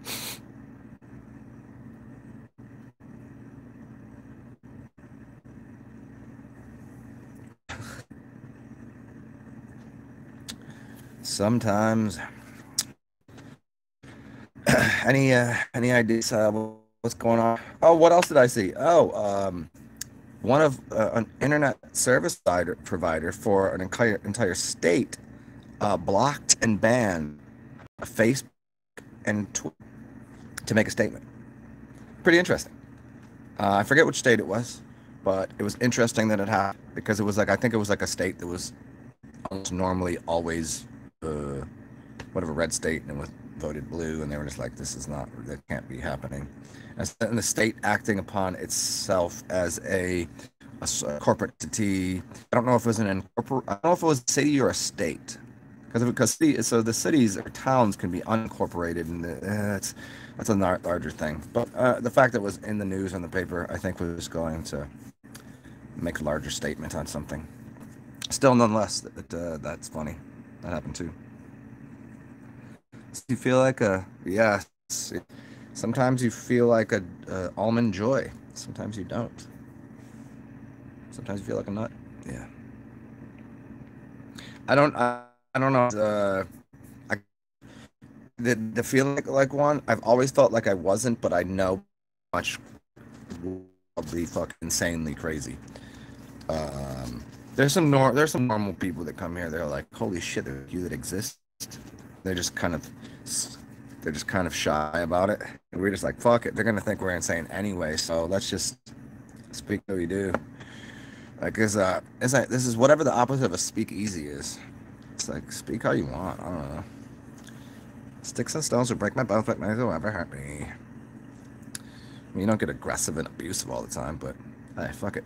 sometimes. Any ideas? What's going on? Oh, what else did I see? Oh, one of an internet service provider for an entire state blocked and banned Facebook and Twitter to make a statement. Pretty interesting. I forget which state it was, but it was interesting that it happened because it was like I think it was like a state that was almost normally always whatever red state and it was voted blue, and they were just like, this is not, that can't be happening. And the state acting upon itself as a corporate entity. I don't know if it was I don't know if it was a city or a state, so the cities or towns can be unincorporated, and that's a larger thing. But the fact that it was in the news and the paper, I think, was going to make a larger statement on something. Still, nonetheless, that's funny. That happened too. So you feel like yes. Sometimes you feel like a almond joy. Sometimes you don't. Sometimes you feel like a nut. Yeah. I don't know. I the feeling like one. I've always felt like I wasn't, but I know much will be fucking insanely crazy. There's some normal people that come here. They're like, holy shit, there's you that exist. They're just kind of shy about it. And we're just like, fuck it. They're gonna think we're insane anyway. So let's just speak what we do. Like, it's like this is whatever the opposite of a speakeasy is. It's like, speak how you want. I don't know. Sticks and stones will break my bones, but nothing will ever hurt me. I mean, you don't get aggressive and abusive all the time, but hey, fuck it.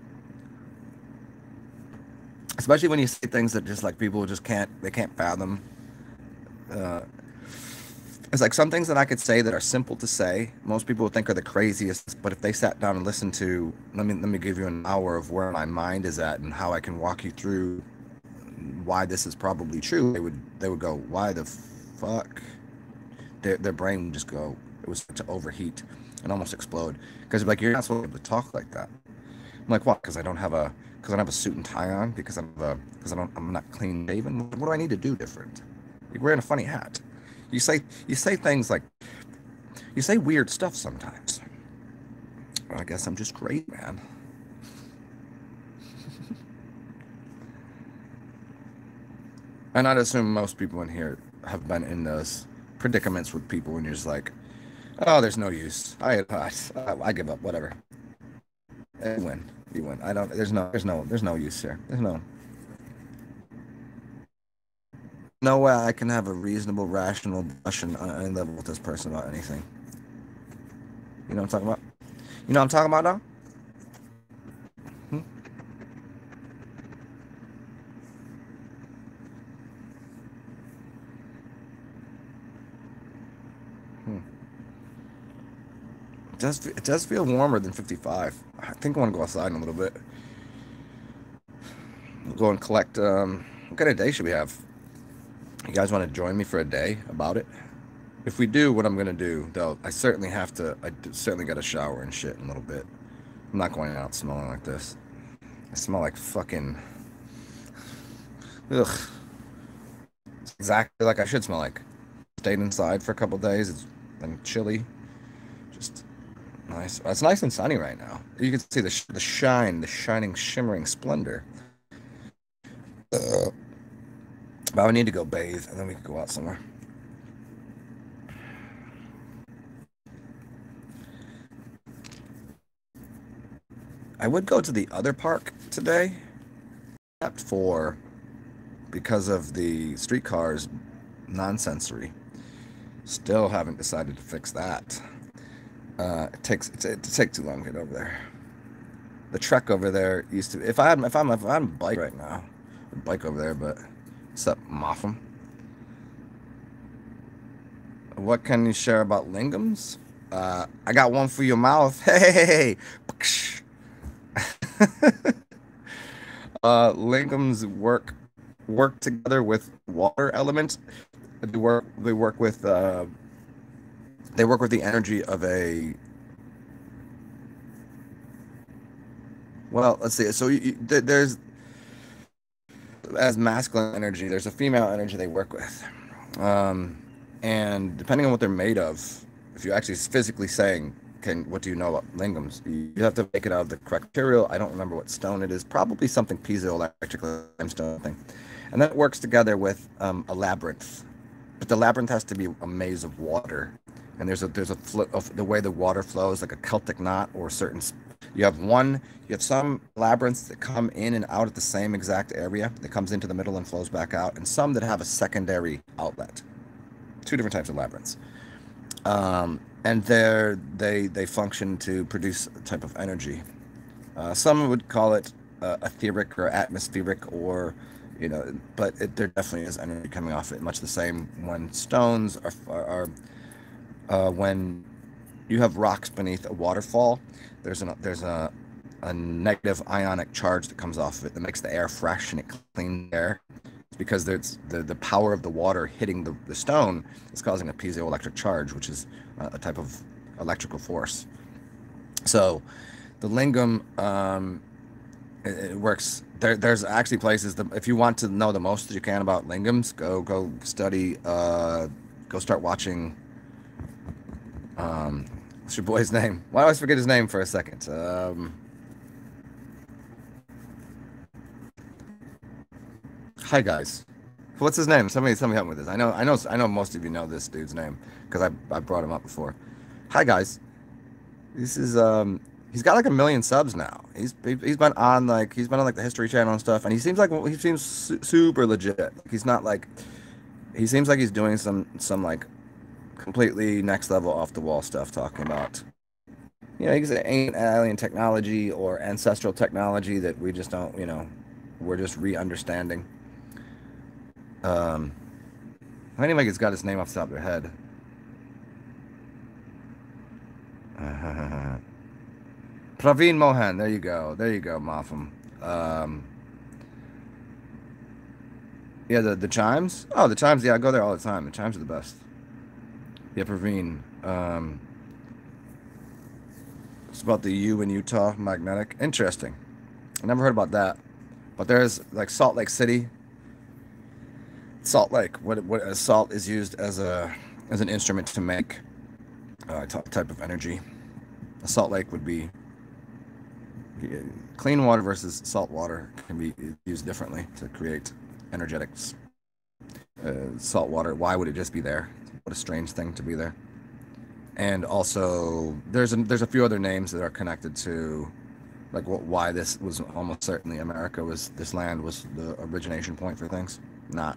Especially when you say things that just like people just can't fathom. It's like some things that I could say that are simple to say. Most people would think are the craziest, but if they sat down and listened to, let me give you an hour of where my mind is at and how I can walk you through why this is probably true. They would go, why the fuck? Their brain would just go, it was to overheat. and almost explode. Because like, you're not supposed to be able to talk like that. I'm like, what? Because I don't have a suit and tie on, I'm not clean shaven. What do I need to do different? You're wearing a funny hat. You say things like, you say weird stuff sometimes. Well, I guess I'm just great, man. And I'd assume most people in here have been in those predicaments with people when you're just like, oh, there's no use. I give up. Whatever. You win. You win. I don't. There's no use here. There's no way I can have a reasonable, rational discussion on any level with this person about anything. You know what I'm talking about? You know what I'm talking about, dog? Hmm? Hmm. It does feel warmer than 55. I think I want to go outside in a little bit. We'll go and collect. What kind of day should we have? You guys want to join me for a day about it? If we do, what I'm gonna do, though, I certainly have to. Certainly got to shower and shit in a little bit. I'm not going out smelling like this. I smell like fucking. Ugh. It's exactly like I should smell like. Stayed inside for a couple days. It's been chilly. Just nice. It's nice and sunny right now. You can see the shine, the shining, shimmering splendor. Uh, but I need to go bathe, and then we can go out somewhere. I would go to the other park today, except for because of the streetcars nonsensory. Still haven't decided to fix that. It takes too long to get over there. The trek over there used to. If I'm a bike right now, I'd bike over there. But what's up, Moffam? What can you share about lingams? I got one for your mouth. Hey, lingams work together with water elements. They work with the energy of a. Well, let's see. So there's, as masculine energy, there's a female energy they work with. Um, and depending on what they're made of, if you're actually physically saying, what do you know about lingams? You have to make it out of the correct material. I don't remember what stone it is. Probably something piezoelectric limestone thing. And then it works together with a labyrinth. But the labyrinth has to be a maze of water. And there's a of the way the water flows, like a Celtic knot or certain. You have some labyrinths that come in and out at the same exact area that comes into the middle and flows back out, and some that have a secondary outlet. Two different types of labyrinths. And they function to produce a type of energy. Some would call it etheric or atmospheric, or but there definitely is energy coming off it. Much the same when stones when you have rocks beneath a waterfall. There's a negative ionic charge that comes off of it that makes the air fresh and it cleans the air. It's because there's the power of the water hitting the stone is causing a piezoelectric charge, which is a type of electrical force. So the lingam, it works. There's actually places that if you want to know the most that you can about lingams, go study. Go start watching. What's your boy's name? Why do I always forget his name for a second? Hi guys. What's his name? Somebody help me with this. I know most of you know this dude's name because I brought him up before. Hi guys. This is he's got like 1 million subs now. He's been on like the History Channel and stuff, and he seems super legit. He's not like he seems like he's doing some like completely next level off the wall stuff, talking about he's ancient alien technology or ancestral technology that we just don't we're just re-understanding. If anybody's got his name off the top of their head. Praveen Mohan, there you go, Moffam. Yeah, the chimes. Oh, the chimes. Yeah, I go there all the time. The chimes are the best. Yeah, Praveen. It's about the U in Utah magnetic. Interesting. I never heard about that. But there's like Salt Lake City. Salt Lake. What salt is used as an instrument to make type of energy. A salt lake would be clean water versus salt water can be used differently to create energetics. Salt water, why would it just be there? What a strange thing to be there. And also, there's a few other names that are connected to, like why this was almost certainly America was this land was the origination point for things. Not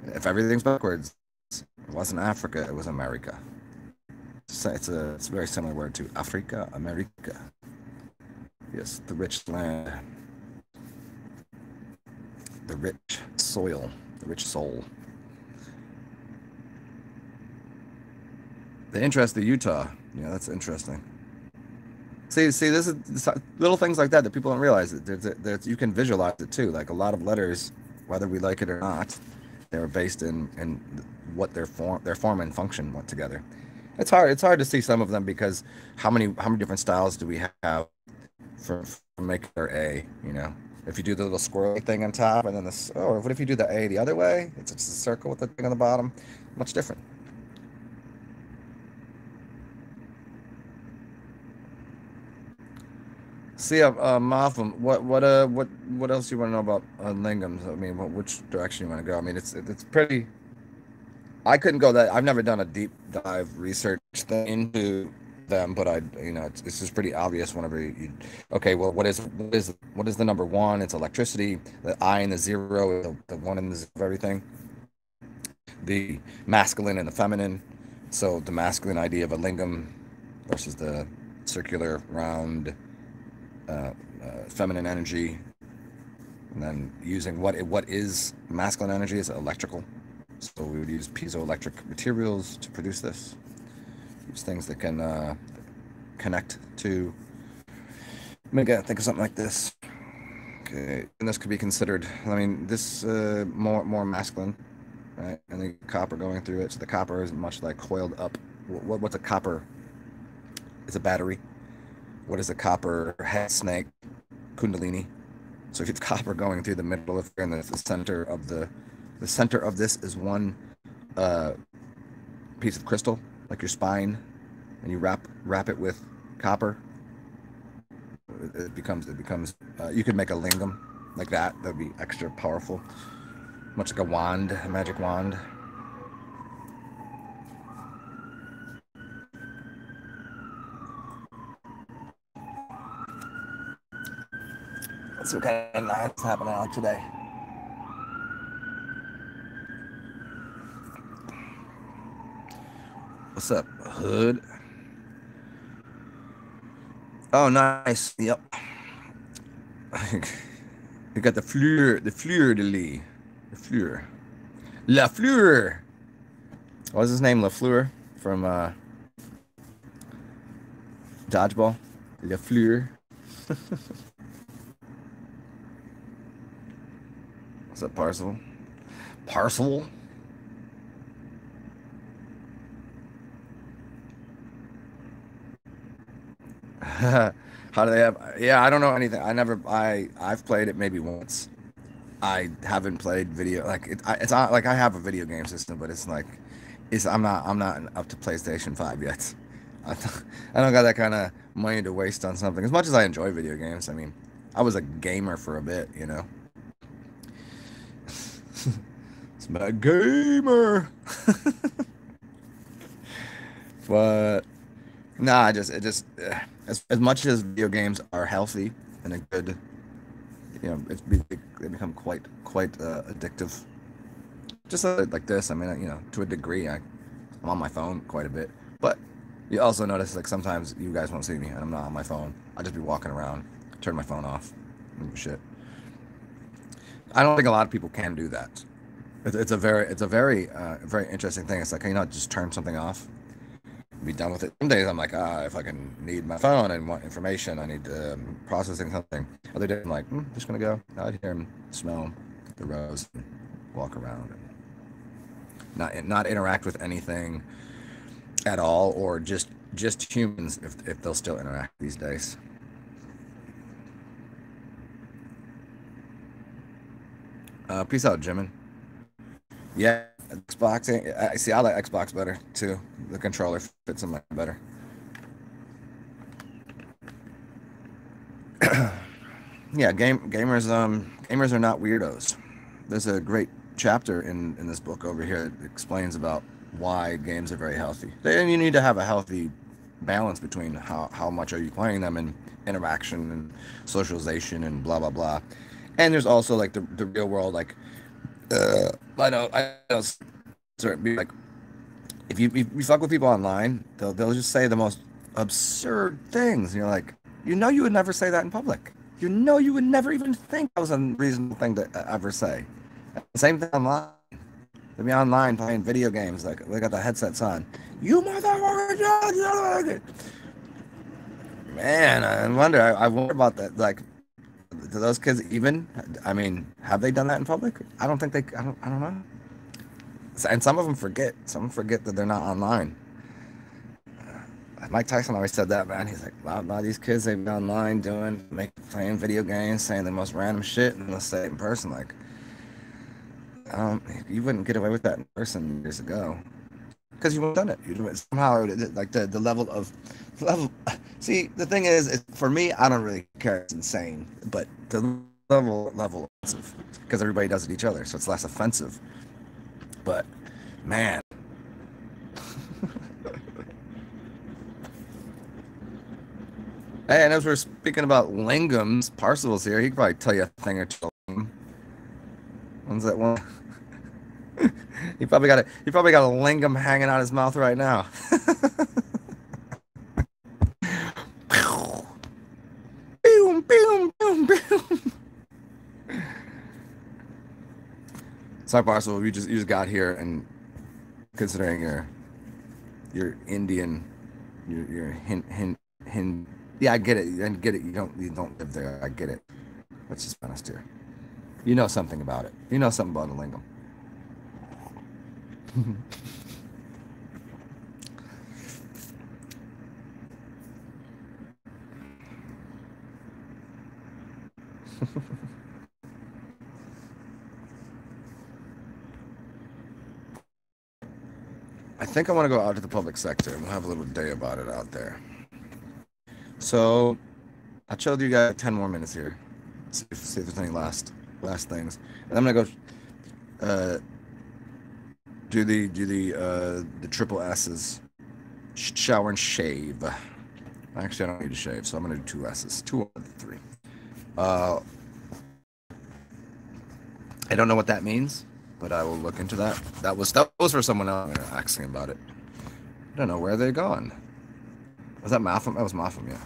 if everything's backwards, it wasn't Africa, it was America. It's a very similar word to Africa, America. Yes, the rich land, the rich soil, the rich soul. The interest of Utah, yeah, that's interesting. See, this is little things like that that people don't realize. That you can visualize it too. Like a lot of letters, whether we like it or not, they were based in what their form and function went together. It's hard to see some of them because how many different styles do we have for making their A? You know, if you do the little squirrely thing on top and then this, or what if you do the A the other way? It's just a circle with the thing on the bottom. Much different. See, Motham, what else you want to know about lingams? I mean, which direction you want to go? I mean, it's pretty. I couldn't go that. I've never done a deep dive research thing into them, but it's just pretty obvious whenever you. Okay, well, what is the number one? It's electricity. The I and the zero, the one and the zero of everything. The masculine and the feminine. So the masculine idea of a lingam versus the circular round feminine energy, and then using what is masculine energy is electrical. So we would use piezoelectric materials to produce this. Use things that can connect to. Maybe I think of something like this. Okay, and this could be considered. I mean, this more masculine, right? And the copper going through it. So the copper is much like coiled up. What's a copper? It's a battery. What is a copper head snake? Kundalini. So if you have copper going through the middle of and the center of the center of this is one piece of crystal, like your spine, and you wrap it with copper. It becomes you could make a lingam like that. That'd be extra powerful, much like a wand, a magic wand. Let's see what kind of nights happening out today. What's up, Hood? Oh, nice. Yep. We got the fleur de lis. The fleur. La Fleur. What was his name? La Fleur from Dodgeball. La Fleur. What's up, Parcel? Parcel? How do they have? Yeah, I don't know anything. I've played it maybe once. I haven't played video like it's not like I have a video game system, but it's like I'm not up to PlayStation 5 yet. I, I don't got that kind of money to waste on something. As much as I enjoy video games, I mean, I was a gamer for a bit, you know. It's my gamer. But nah, as much as video games are healthy and a good, they become quite addictive. Just like this, I mean, to a degree, I'm on my phone quite a bit. But you also notice like sometimes you guys won't see me and I'm not on my phone. I'll just be walking around, turn my phone off, and shit. I don't think a lot of people can do that. It's a very interesting thing. It's like, just turn something off, be done with it. Some days I'm like, if I can need my phone and want information, I need processing something. Other days I'm like, just gonna go out here and smell the rose, and walk around, and not interact with anything. at all, or just humans if they'll still interact these days. Peace out, Jimin. Yeah, Xbox. I see. I like Xbox better too. The controller fits in my better. Yeah, gamers are not weirdos. There's a great chapter in this book over here that explains about why games are very healthy. And you need to have a healthy balance between how much are you playing them, and interaction and socialization and blah blah blah. And there's also like the real world, like I know certain be like, if you fuck with people online, they'll just say the most absurd things. And you're like, you would never say that in public. You would never even think that was a reasonable thing to ever say. Same thing online. They'll be online playing video games, like they got the headsets on. You motherfucker! Man, I wonder about that. Like, do those kids even? I mean, have they done that in public? I don't think they. I don't know. And some of them forget. Some forget that they're not online. Mike Tyson always said that, man. He's like, a lot of these kids, they've been online playing video games, saying the most random shit, and they'll say it in person. Like, you wouldn't get away with that in person years ago, because you wouldn't have done it. You somehow, like the level. See, the thing is, for me, I don't really care. It's insane, but the level offensive, because everybody does it each other, so it's less offensive. But man. Hey, and as we're speaking about lingams, Parcival's here. He could probably tell you a thing or two. When's that one? He probably got a lingam hanging out his mouth right now. Boom, boom, boom, boom. Sorry, Parcival. You just got here, and considering your Indian, your hin. Yeah, I get it. I get it. You don't live there. I get it. Let's just be honest here. You know something about it. You know something about the lingam. I think I want to go out to the public sector and we'll have a little day about it out there. So I showed you guys 10 more minutes here. See if there's any last things. And I'm gonna go do the triple S's. Shower and shave. Actually, I don't need to shave, so I'm gonna do two S's. 2 of the 3. I don't know what that means, but I will look into that. That was for someone else asking about it. I don't know where they're going. Was that Matham? That was Matham, yeah.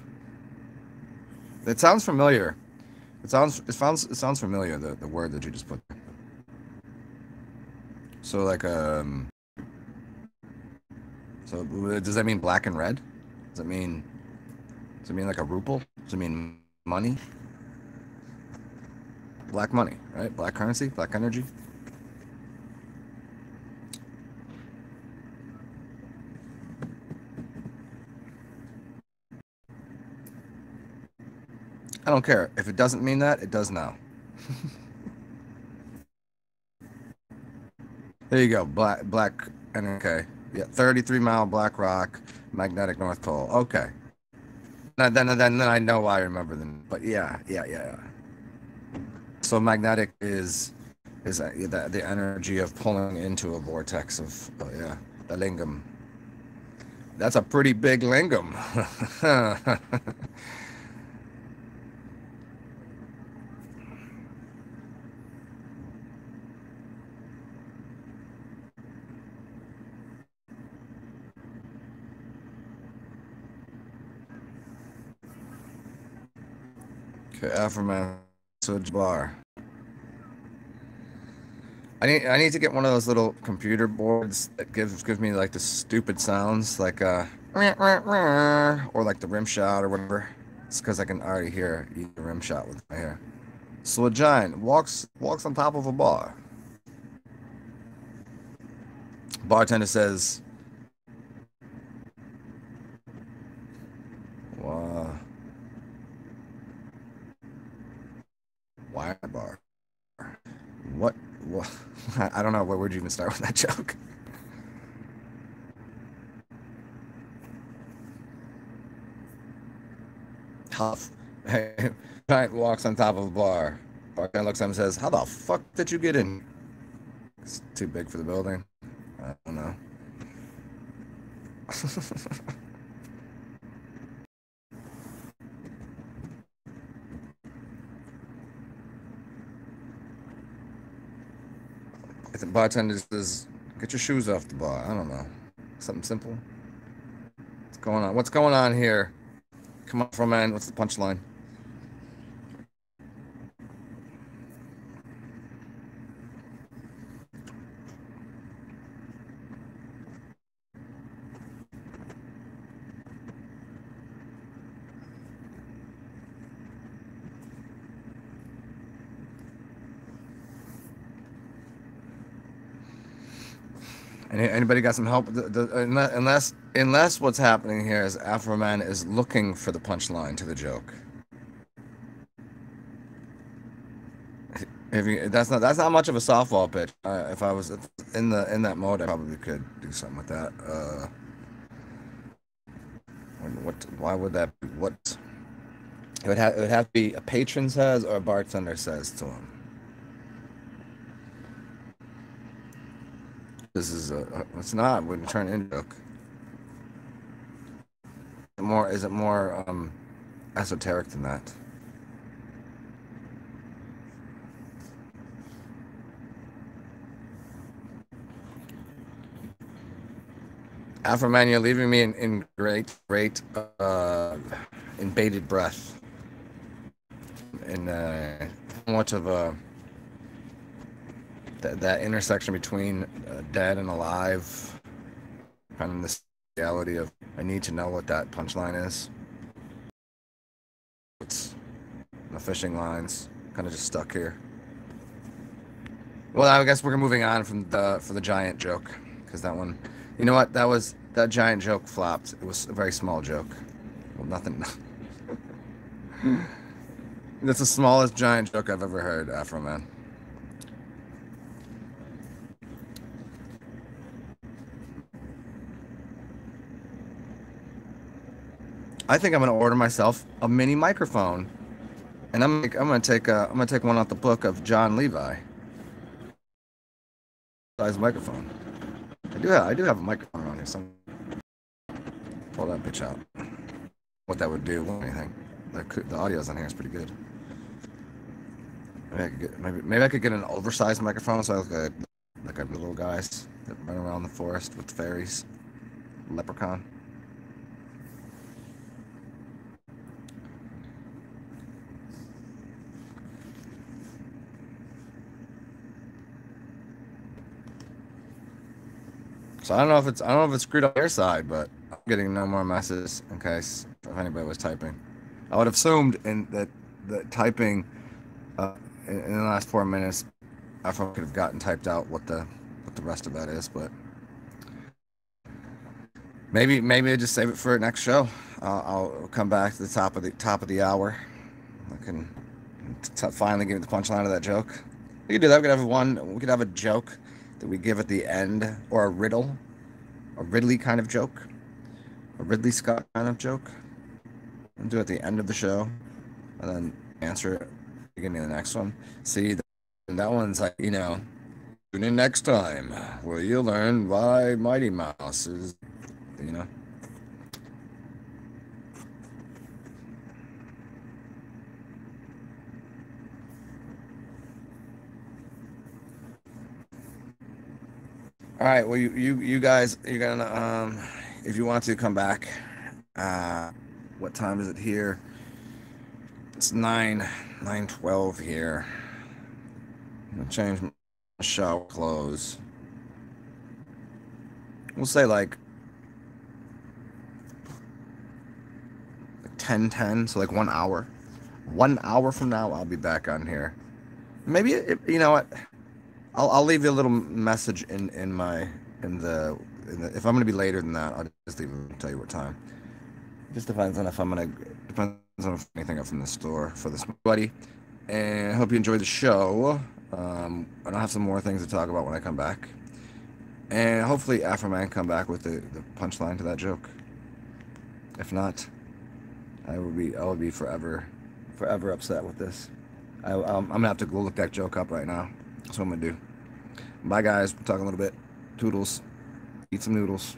It sounds familiar. It sounds familiar, the word that you just put there. So like so does that mean black and red? Does it mean like a ruble? Does it mean money? Black money, right? Black currency, black energy. I don't care. If it doesn't mean that, it does now. There you go. Black, and okay. Yeah, 33-mile black rock, magnetic North Pole. Okay. Then I know why I remember them. But yeah. So magnetic is the energy of pulling into a vortex of, yeah, the lingam. That's a pretty big lingam. Okay, Aftermath bar. I need to get one of those little computer boards that gives me like the stupid sounds, like or like the rim shot or whatever. It's because I can already hear the rim shot with my hair. So a giant walks on top of a bar. Bartender says, Wire bar. What? I don't know. Where would you even start with that joke? Tough. Hey, giant walks on top of a bar. Bartender looks at him and says, "How the fuck did you get in?" It's too big for the building. I don't know. If the bartender says, "Get your shoes off the bar." I don't know. Something simple. What's going on? What's going on here? Come on, from man. What's the punchline? Anybody got some help? Unless what's happening here is Afro Man is looking for the punchline to the joke. That's not much of a softball pitch. If I was in that mode, I probably could do something with that. Why would that be? What? It would have to be a patron says or a bartender says to him. This is it's not. Wouldn't turn into a joke. Is it more esoteric than that? Afro Man, you're leaving me in great in bated breath. In much of that intersection between dead and alive, kind of this reality of I need to know what that punchline is. It's the fishing lines, kind of just stuck here. Well, I guess we're moving on from the giant joke, because that one, you know what, that giant joke flopped. It was a very small joke. Well, nothing. That's the smallest giant joke I've ever heard, Afro Man. I think I'm gonna order myself a mini microphone, and I'm gonna take one off the book of John Levi. Size microphone. I do have a microphone on here. So pull that bitch out. What that would do? Anything? The audio's on here is pretty good. Maybe I could get an oversized microphone so I look like a little guys that run around the forest with fairies. Leprechaun. So I don't know if it's screwed on your side, but I'm getting no more messages in case if anybody was typing. I would have assumed that typing in the last 4 minutes, I could have gotten typed out what the rest of that is, but maybe I just save it for next show. I'll come back to the top of the hour. I can finally give the punchline of that joke. We could do that. We could have a joke that we give at the end, or a riddle, a Ridley kind of joke, a Ridley Scott kind of joke, and do it at the end of the show, and then answer it at the beginning of the next one. See, that one's like, tune in next time where you'll learn why Mighty Mouse is, All right, well, you guys, you're gonna if you want to come back, what time is it here? It's 9:12 here. I'm gonna change my shower clothes. We'll say like 10:10, so like 1 hour. 1 hour from now, I'll be back on here. Maybe you know what? I'll leave you a little message in the if I'm gonna be later than that, I'll just tell you what time. It just depends on if anything up from the store for this buddy. And I hope you enjoyed the show. I'll have some more things to talk about when I come back. And hopefully Afroman come back with the punchline to that joke. If not, I would be forever upset with this. I'm gonna have to go look that joke up right now. That's what I'm gonna do. Bye guys, we'll talk a little bit. Toodles. Eat some noodles.